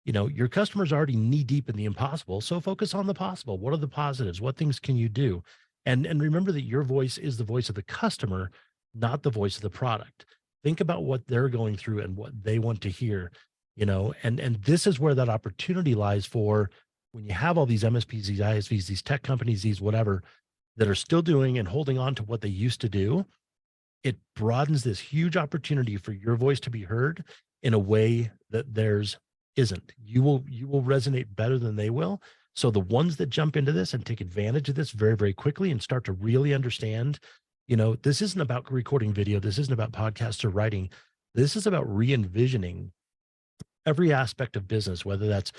Your customer's already knee deep in the impossible. So focus on the possible. What are the positives? What things can you do? And remember that your voice is the voice of the customer, not the voice of the product. Think about what they're going through and what they want to hear, and this is where that opportunity lies for when you have all these MSPs, these ISVs, these tech companies, these whatever, that are still doing and holding on to what they used to do. It broadens this huge opportunity for your voice to be heard in a way that theirs isn't. You will resonate better than they will. So the ones that jump into this and take advantage of this very, very quickly and start to really understand, this isn't about recording video. This isn't about podcasts or writing. This is about re-envisioning every aspect of business, whether that's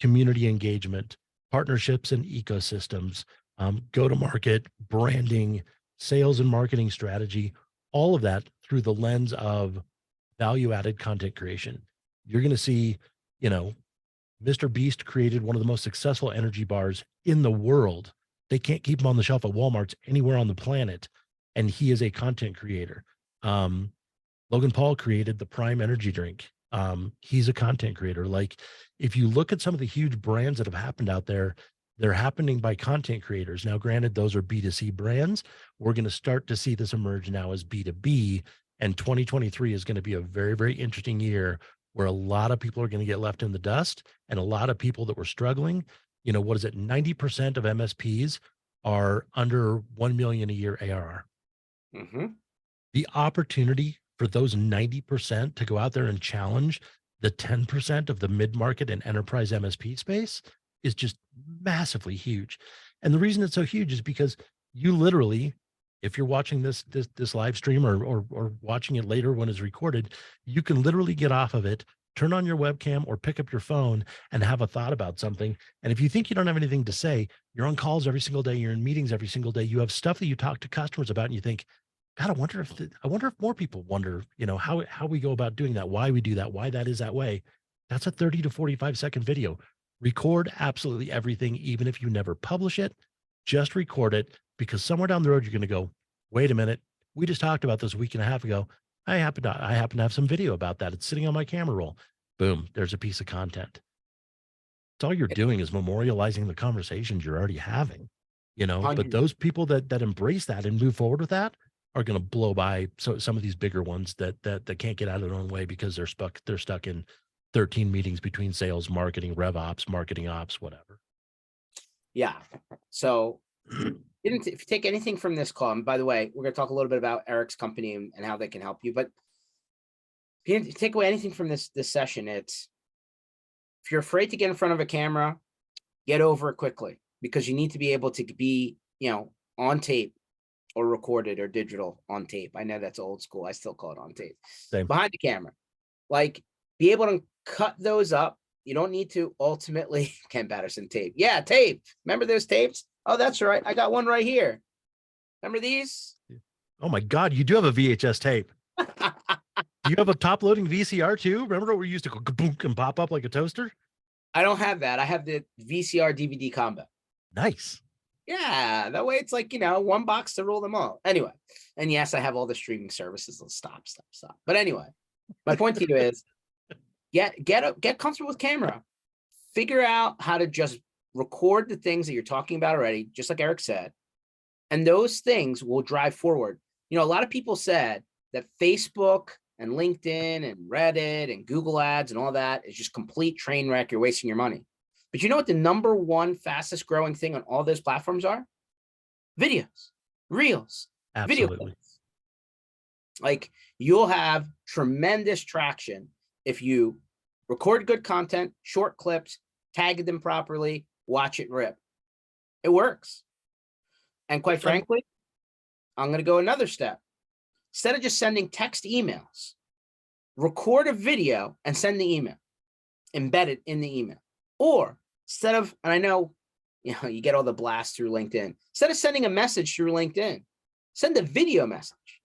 community engagement, partnerships and ecosystems, go-to-market, branding, sales and marketing strategy, all of that through the lens of value-added content creation. You're going to see, Mr. Beast created one of the most successful energy bars in the world They can't keep him on the shelf at Walmart's anywhere on the planet. And he is a content creator. Logan Paul created the Prime energy drink. He's a content creator. Like, if you look at some of the huge brands that have happened out there, they're happening by content creators. Now, granted, those are B2C brands. We're going to start to see this emerge now as B2B. And 2023 is going to be a very, very interesting year where a lot of people are going to get left in the dust, and a lot of people that were struggling. You know, what is it? 90% of MSPs are under 1 million a year ARR. Mm-hmm. The opportunity for those 90% to go out there and challenge the 10% of the mid-market and enterprise MSP space is just massively huge. And the reason it's so huge is because you literally, if you're watching this live stream or watching it later when it's recorded, you can literally get off of it, turn on your webcam or pick up your phone and have a thought about something. And if you think you don't have anything to say, you're on calls every single day, you're in meetings every single day, you have stuff that you talk to customers about, and you think, God, I wonder if more people wonder, you know, how we go about doing that, why we do that, why that is that way. That's a 30 to 45-second video. Record absolutely everything, even if you never publish it. Just record it, because somewhere down the road you're going to go, wait a minute, we just talked about this a week and a half ago. I happen to have some video about that. It's sitting on my camera roll. Boom, there's a piece of content. It's all you're doing is memorializing the conversations you're already having, you know. But 100. those people that embrace that and move forward with that are going to blow by some of these bigger ones that can't get out of their own way because they're stuck in 13 meetings between sales, marketing, rev ops, marketing ops, whatever. Yeah. So if you take anything from this call, and by the way, we're going to talk a little bit about Erik's company and how they can help you, but if you take away anything from this session, it's, if you're afraid to get in front of a camera, get over it quickly, because you need to be able to be, you know, on tape or recorded or digital on tape. I know that's old school. I still call it on tape. Same. Behind the camera, like, be able to cut those up. You don't need to ultimately Ken Patterson tape. Yeah, tape. Remember those tapes? Oh, that's right. I got one right here. Remember these? Oh my God, you do have a VHS tape. Do you have a top loading VCR too? Remember where we used to go kaboom and pop up like a toaster? I don't have that. I have the VCR DVD combo. Nice. Yeah, that way it's like, you know, one box to rule them all. Anyway, and yes, I have all the streaming services. Stop. But anyway, my point to you is get comfortable with camera. Figure out how to just record the things that you're talking about already, just like Erik said. And those things will drive forward. You know, a lot of people said that Facebook and LinkedIn and Reddit and Google ads and all that is just complete train wreck. You're wasting your money. But you know what the number one fastest growing thing on all those platforms are? Videos, reels, Absolutely. video clips. Like, you'll have tremendous traction if you record good content, short clips, tag them properly, watch it rip. It works. And quite frankly, I'm going to go another step. Instead of just sending text emails, record a video and send the email, embed it in the email. Or instead of, and I know, you know, you get all the blasts through LinkedIn. Instead of sending a message through LinkedIn, send a video message.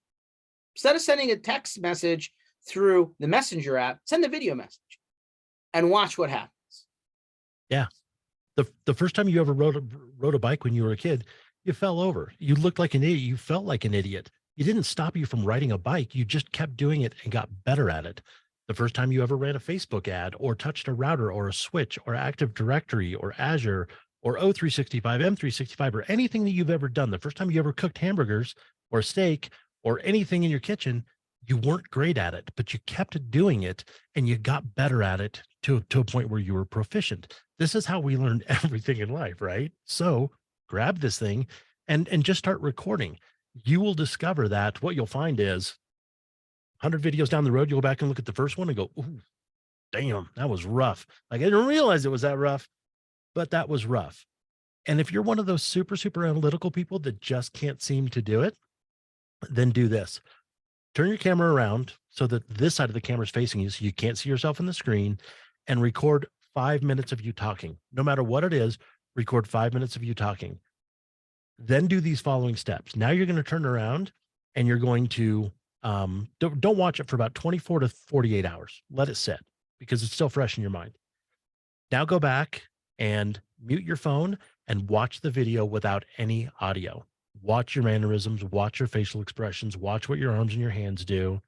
Instead of sending a text message through the Messenger app, send a video message and watch what happens. Yeah. The first time you ever rode a bike when you were a kid, you fell over. You looked like an idiot. You felt like an idiot. It didn't stop you from riding a bike. You just kept doing it and got better at it. The first time you ever ran a Facebook ad or touched a router or a switch or Active Directory or Azure or O365, M365, or anything that you've ever done, the first time you ever cooked hamburgers or steak or anything in your kitchen, you weren't great at it, but you kept doing it and you got better at it to a point where you were proficient. This is how we learn everything in life, right? So grab this thing and just start recording. You will discover that what you'll find is 100 videos down the road, you'll go back and look at the first one and go, ooh, damn, that was rough. Like, I didn't realize it was that rough, but that was rough. And if you're one of those super, super analytical people that just can't seem to do it, then do this. Turn your camera around so that this side of the camera is facing you so you can't see yourself in the screen, and record 5 minutes of you talking. No matter what it is, record 5 minutes of you talking. Then do these following steps. Now you're going to turn around and you're going to, don't watch it for about 24 to 48 hours. Let it sit because it's still fresh in your mind. Now go back and mute your phone and watch the video without any audio. Watch your mannerisms, watch your facial expressions, watch what your arms and your hands do.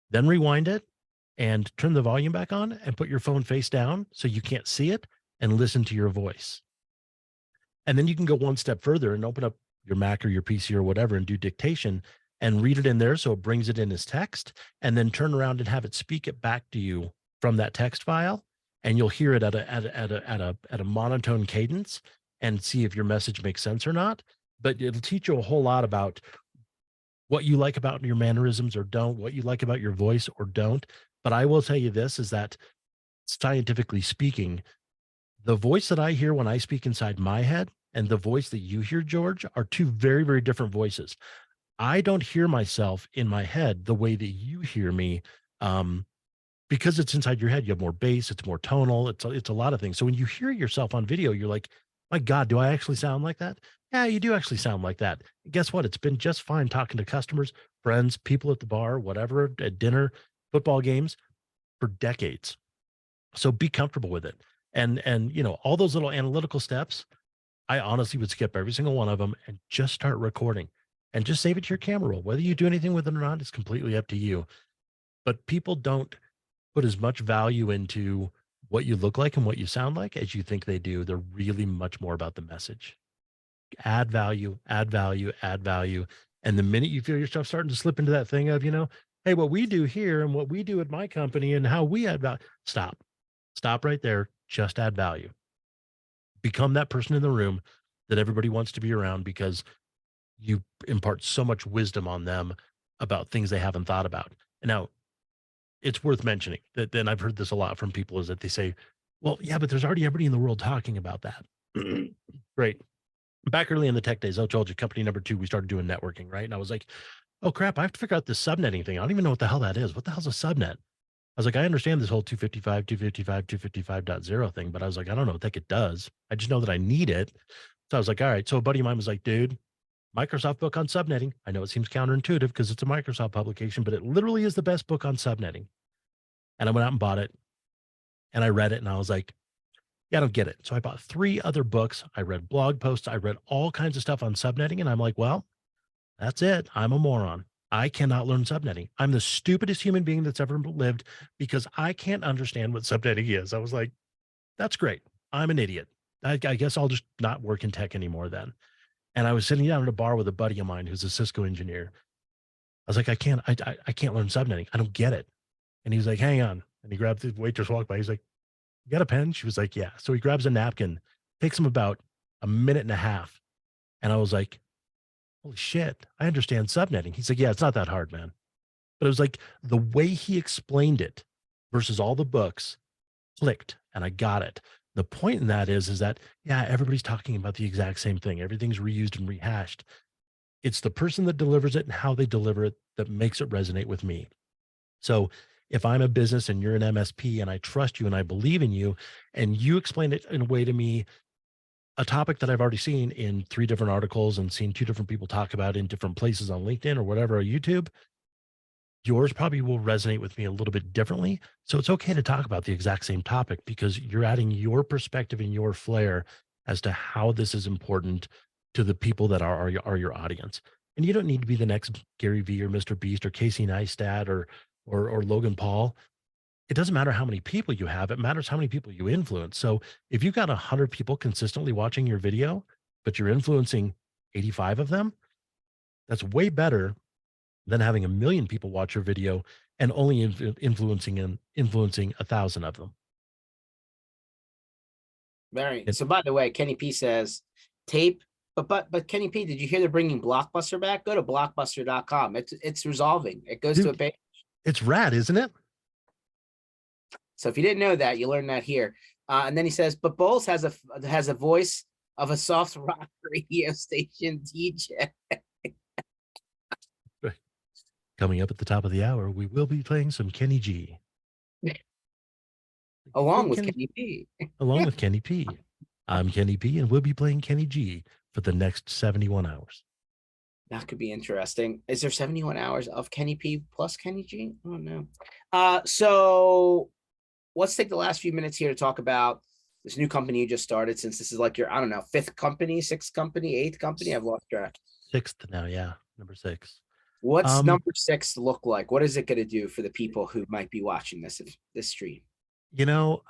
Then rewind it and turn the volume back on and put your phone face down so you can't see it, and listen to your voice. And then you can go one step further and open up your Mac or your PC or whatever and do dictation and read it in there so it brings it in as text, and then turn around and have it speak it back to you from that text file, and you'll hear it at a monotone cadence and see if your message makes sense or not. But it'll teach you a whole lot about what you like about your mannerisms or don't, what you like about your voice or don't. But I will tell you this, is that scientifically speaking, the voice that I hear when I speak inside my head and the voice that you hear, George, are two very, very different voices. I don't hear myself in my head the way that you hear me, um, because it's inside your head. You have more bass, it's more tonal, it's a lot of things. So when you hear yourself on video, you're like, my God, do I actually sound like that? Yeah, you do actually sound like that. Guess what? It's been just fine talking to customers, friends, people at the bar, whatever, at dinner, football games for decades. So be comfortable with it. And you know, all those little analytical steps, I honestly would skip every single one of them and just start recording and just save it to your camera roll. Whether you do anything with it or not is completely up to you. But people don't put as much value into what you look like and what you sound like as you think they do. They're really much more about the message. Add value, add value, add value. And the minute you feel yourself starting to slip into that thing of, you know, hey, what we do here and what we do at my company and how we add value, stop. Stop right there. Just add value. Become that person in the room that everybody wants to be around, because you impart so much wisdom on them about things they haven't thought about. And now it's worth mentioning that, then I've heard this a lot from people, is that they say, well, yeah, but there's already everybody in the world talking about that. Great. Back early in the tech days, I told you, company number 2, we started doing networking, right? And I was like, oh crap, I have to figure out this subnetting thing. I don't even know what the hell that is. What the hell's a subnet? I was like, I understand this whole 255, 255, 255.0 thing, but I was like, I don't know what the heck it does. I just know that I need it. So I was like, all right. So a buddy of mine was like, dude, Microsoft book on subnetting. I know it seems counterintuitive because it's a Microsoft publication, but it literally is the best book on subnetting. And I went out and bought it and I read it and I was like, yeah, I don't get it. So I bought 3 other books. I read blog posts. I read all kinds of stuff on subnetting. And I'm like, well, that's it. I'm a moron. I cannot learn subnetting. I'm the stupidest human being that's ever lived because I can't understand what subnetting is. I was like, that's great. I'm an idiot. I guess I'll just not work in tech anymore then. And I was sitting down at a bar with a buddy of mine who's a Cisco engineer. I was like, I can't learn subnetting. I don't get it. And he was like, hang on. And he grabbed the waitress, walked by. He's like, you got a pen? She was like, yeah. So he grabs a napkin, takes him about a minute and a half. And I was like, holy shit, I understand subnetting. He's like, yeah, it's not that hard, man. But it was like the way he explained it versus all the books clicked and I got it. The point in that is that, yeah, everybody's talking about the exact same thing. Everything's reused and rehashed. It's the person that delivers it and how they deliver it that makes it resonate with me. So if I'm a business and you're an MSP and I trust you and I believe in you and you explain it in a way to me, a topic that I've already seen in 3 different articles and seen 2 different people talk about in different places on LinkedIn or whatever, or YouTube, yours probably will resonate with me a little bit differently. So it's okay to talk about the exact same topic because you're adding your perspective and your flair as to how this is important to the people that are your audience. And you don't need to be the next Gary Vee or Mr. Beast or Casey Neistat or Logan Paul. It doesn't matter how many people you have. It matters how many people you influence. So if you've got 100 people consistently watching your video, but you're influencing 85 of them, that's way better than having 1 million people watch your video and only influencing 1,000 of them. Very. And So by the way, Kenny P says tape, but Kenny P, did you hear they're bringing Blockbuster back? Go to blockbuster.com. It's resolving. It goes to a dude, page. it's rad, isn't it? So if you didn't know that, you learned that here. And then he says, but Boles has a voice of a soft rock radio station DJ. Coming up at the top of the hour, we will be playing some Kenny G. Along Hey, with Kenny P. along with Kenny P. I'm Kenny P, and we'll be playing Kenny G for the next 71 hours. That could be interesting. Is there 71 hours of Kenny P plus Kenny G? Oh no. So let's take the last few minutes here to talk about this new company you just started, since this is like your, I don't know, fifth company, sixth company, eighth company? I've lost track. Sixth now, yeah, number 6. What's Um, number 6 look like? What is it going to do for the people who might be watching this stream? you know,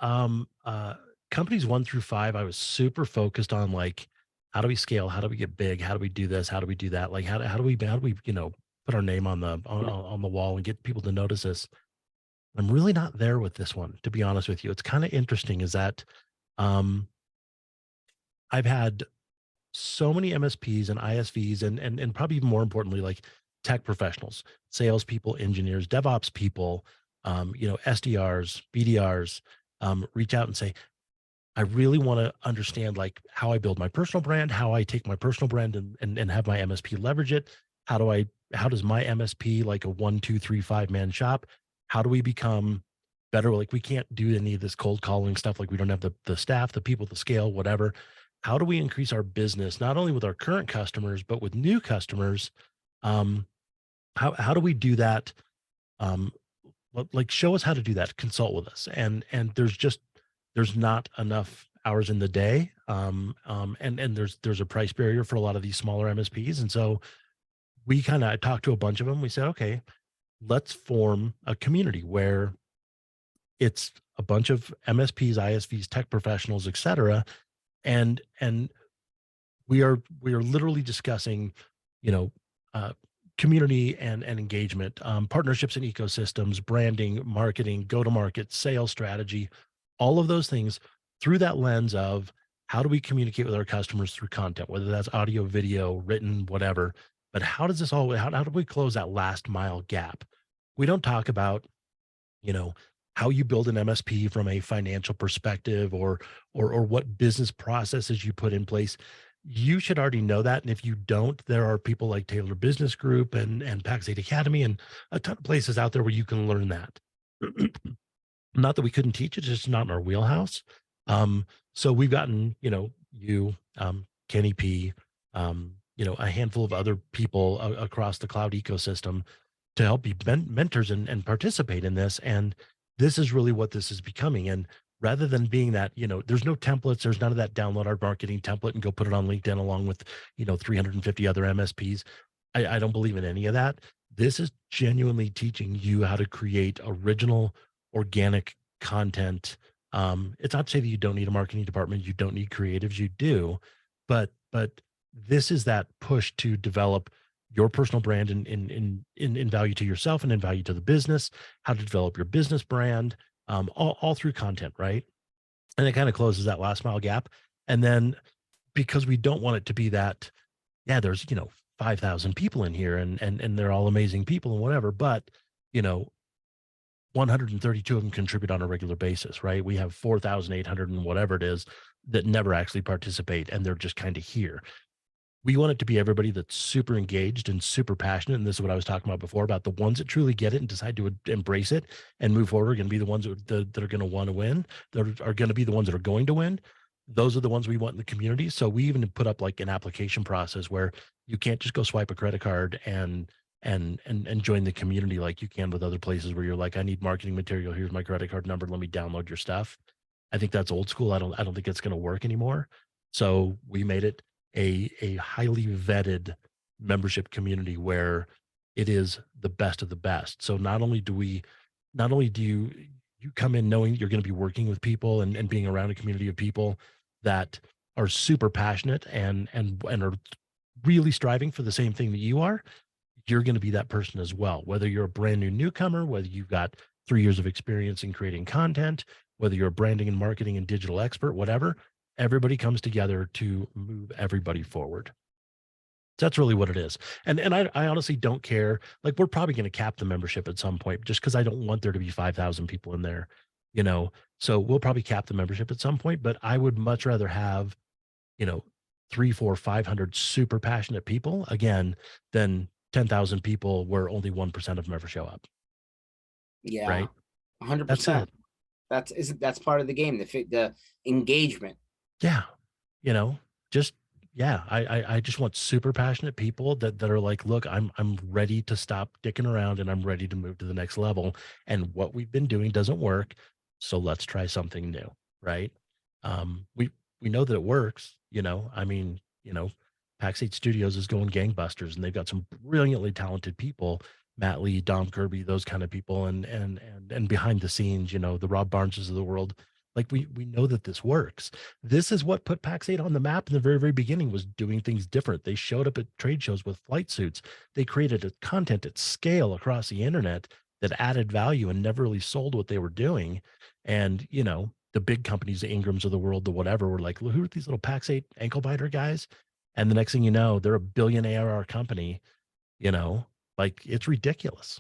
companies 1 through 5, I was super focused on like, how do we scale? How do we get big? How do we do this? How do we do that? Like, how do we, put our name on the wall and get people to notice us? I'm really not there with this one, to be honest with you. It's kind of interesting is that um, I've had so many MSPs and ISVs and probably even more importantly, like tech professionals, salespeople, engineers, DevOps people, SDRs, BDRs, reach out and say, I really want to understand like how I build my personal brand, how I take my personal brand and have my MSP leverage it. How does my MSP, like a 1, 2, 3, 5 man shop, how do we become better? Like we can't do any of this cold calling stuff. Like we don't have the staff, the people, the scale, whatever. How do we increase our business, not only with our current customers, but with new customers? Um, how do we do that? Um, like show us how to do that, consult with us. And there's not enough hours in the day. And there's a price barrier for a lot of these smaller MSPs. And so we kind of talked to a bunch of them. We said, okay, let's form a community where it's a bunch of MSPs, ISVs, tech professionals, et cetera. And we are literally discussing, you know, uh, community and engagement, partnerships and ecosystems, branding, marketing, go to market, sales strategy, all of those things through that lens of how do we communicate with our customers through content, whether that's audio, video, written, whatever. But how does this all, how do we close that last mile gap? We don't talk about, you know, how you build an MSP from a financial perspective or what business processes you put in place. You should already know that. And if you don't, there are people like Taylor Business Group and Pax 8 Academy and a ton of places out there where you can learn that. Not that we couldn't teach it, it's just not in our wheelhouse. So we've gotten, Kenny P, a handful of other people across the cloud ecosystem to help be mentors and participate in this. And this is really what this is becoming. And rather than being that, there's no templates, there's none of that download our marketing template and go put it on LinkedIn along with, 350 other MSPs. I don't believe in any of that. This is genuinely teaching you how to create original, organic content. It's not to say that you don't need a marketing department, you don't need creatives, you do, but this is that push to develop your personal brand in value to yourself and in value to the business, how to develop your business brand, all through content, right? And it kind of closes that last mile gap. And then because we don't want it to be that, yeah, there's 5,000 people in here and they're all amazing people and whatever, but you know 132 of them contribute on a regular basis, right? We have 4,800 and whatever it is that never actually participate and they're just kind of here. We want it to be everybody that's super engaged and super passionate. And this is what I was talking about before about the ones that truly get it and decide to embrace it and move forward are going to be the ones that are going to want to win, that are going to be the ones that are going to win. Those are the ones we want in the community. So we even put up like an application process where you can't just go swipe a credit card and join the community like you can with other places where you're like, I need marketing material. Here's my credit card number. Let me download your stuff. I think that's old school. I don't think it's going to work anymore. So we made it a highly vetted membership community where it is the best of the best. So not only do you come in knowing you're going to be working with people and being around a community of people that are super passionate and are really striving for the same thing that you are, you're going to be that person as well. Whether you're a brand new newcomer, whether you've got 3 years of experience in creating content, whether you're a branding and marketing and digital expert, whatever, everybody comes together to move everybody forward. That's really what it is. And I honestly don't care. Like we're probably going to cap the membership at some point just because I don't want there to be 5,000 people in there, you know. So we'll probably cap the membership at some point, but I would much rather have, you know, 3, 4, 500 super passionate people again than 10,000 people where only 1% of them ever show up. Yeah, Right. That's 100%. it. That's part of the game, the engagement. Yeah. You know, just yeah, I just want super passionate people that are like, look, I'm ready to stop dicking around and I'm ready to move to the next level. And what we've been doing doesn't work. So let's try something new. Right. We know that it works, you know, I mean, you know, PAX 8 Studios is going gangbusters and they've got some brilliantly talented people, Matt Lee, Dom Kirby, those kind of people, and behind the scenes, you know, the Rob Barneses of the world. Like we know that this works. This is what put PAX 8 on the map in the very, very beginning, was doing things different. They showed up at trade shows with flight suits. They created a content at scale across the internet that added value and never really sold what they were doing. And, you know, the big companies, the Ingrams of the world, the whatever, were like, who are these little PAX 8 ankle biter guys? And the next thing you know, they're a billion ARR company, you know, like it's ridiculous.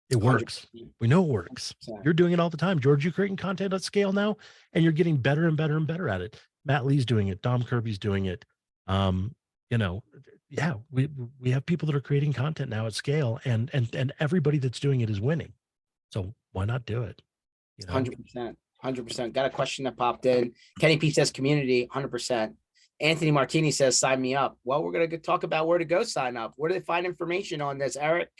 It works. 100%. We know it works. You're doing it all the time. George, you're creating content at scale now, and you're getting better and better and better at it. Matt Lee's doing it. Dom Kirby's doing it. You know, yeah, we have people that are creating content now at scale, and everybody that's doing it is winning. So why not do it? You know? 100%. 100%. Got a question that popped in. Kenny P says community, 100%. Anthony Martini says, sign me up. Well, we're going to talk about where to go sign up. Where do they find information on this, Erik?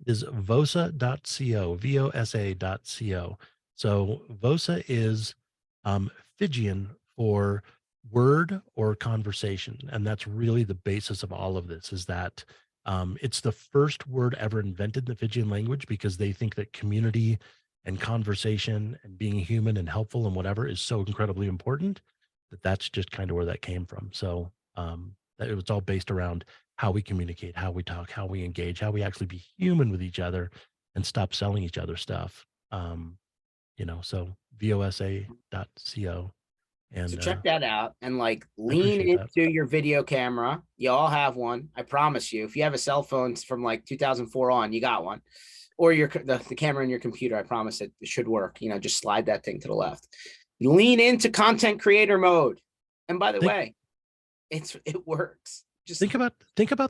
Is vosa.co, vosa.co. So Vosa is Fijian for word or conversation. And that's really the basis of all of this, is that it's the first word ever invented in the Fijian language, because they think that community and conversation and being human and helpful and whatever is so incredibly important, that that's just kind of where that came from. So it was all based around how we communicate, how we talk, how we engage, how we actually be human with each other and stop selling each other stuff. You know, so vosa.co. And So check that out and like I lean appreciate that. into your video camera. You all have one. I promise you. If you have a cell phone from like 2004 on, you got one. Or the camera in your computer, I promise it should work. You know, just slide that thing to the left. Lean into content creator mode. And by the way, it works. Just think about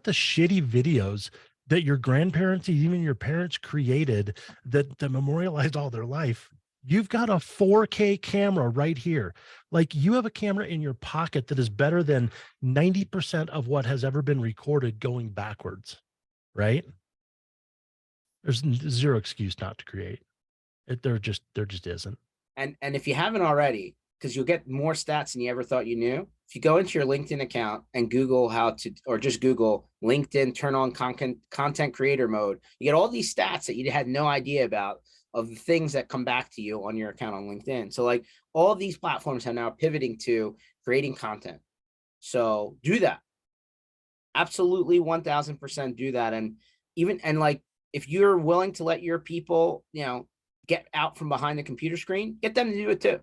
the shitty videos that your grandparents, even your parents, created that memorialized all their life. You've got a 4K camera right here. Like, you have a camera in your pocket that is better than 90% of what has ever been recorded going backwards, right? There's zero excuse not to create it. There just isn't. And if you haven't already, because you'll get more stats than you ever thought you knew. If you go into your LinkedIn account and Google or just Google LinkedIn, turn on content creator mode, you get all these stats that you had no idea about, of the things that come back to you on your account on LinkedIn. So like, all of these platforms are now pivoting to creating content. So do that. Absolutely 1000% do that. And like, if you're willing to let your people, you know, get out from behind the computer screen, get them to do it too.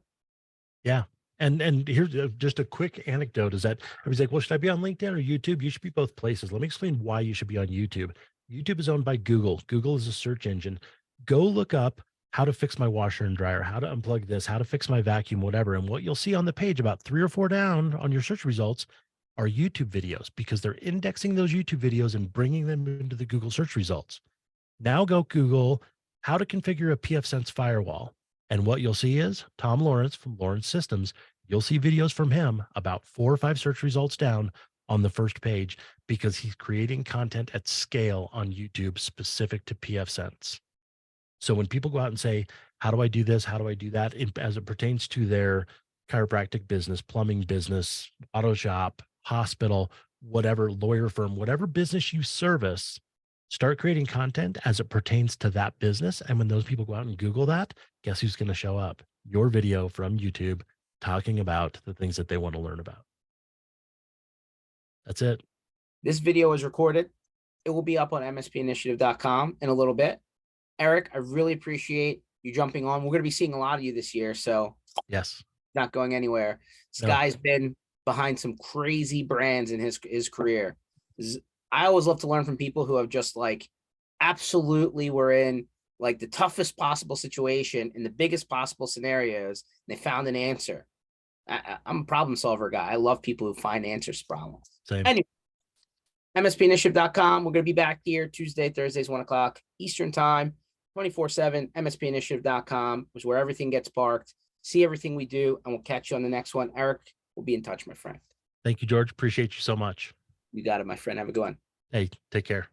Yeah. And here's just a quick anecdote, is that everybody's like, well, should I be on LinkedIn or YouTube? You should be both places. Let me explain why you should be on YouTube. YouTube is owned by Google. Google is a search engine. Go look up how to fix my washer and dryer, how to unplug this, how to fix my vacuum, whatever. And what you'll see on the page about 3 or 4 down on your search results are YouTube videos, because they're indexing those YouTube videos and bringing them into the Google search results. Now go Google how to configure a pfSense firewall. And what you'll see is Tom Lawrence from Lawrence Systems. You'll see videos from him about 4 or 5 search results down on the first page, because he's creating content at scale on YouTube specific to pfSense. So when people go out and say, how do I do this? How do I do that? As it pertains to their chiropractic business, plumbing business, auto shop, hospital, whatever, lawyer firm, whatever business you service, start creating content as it pertains to that business. And when those people go out and Google that, guess who's going to show up? Your video from YouTube talking about the things that they want to learn about. That's it. This video is recorded. It will be up on mspinitiative.com in a little bit. Erik, I really appreciate you jumping on. We're going to be seeing a lot of you this year, so yes, not going anywhere. This guy's been behind some crazy brands in his career. I always love to learn from people who have just like absolutely were in like the toughest possible situation in the biggest possible scenarios. And they found an answer. I'm a problem solver guy. I love people who find answers to problems. same. Anyway, mspinitiative.com. We're going to be back here Tuesday, Thursdays, 1 o'clock Eastern time, 24/7. mspinitiative.com is where everything gets parked. See everything we do, and we'll catch you on the next one. Erik, we'll be in touch, my friend. Thank you, George. Appreciate you so much. You got it, my friend. Have a good one. Hey, take care.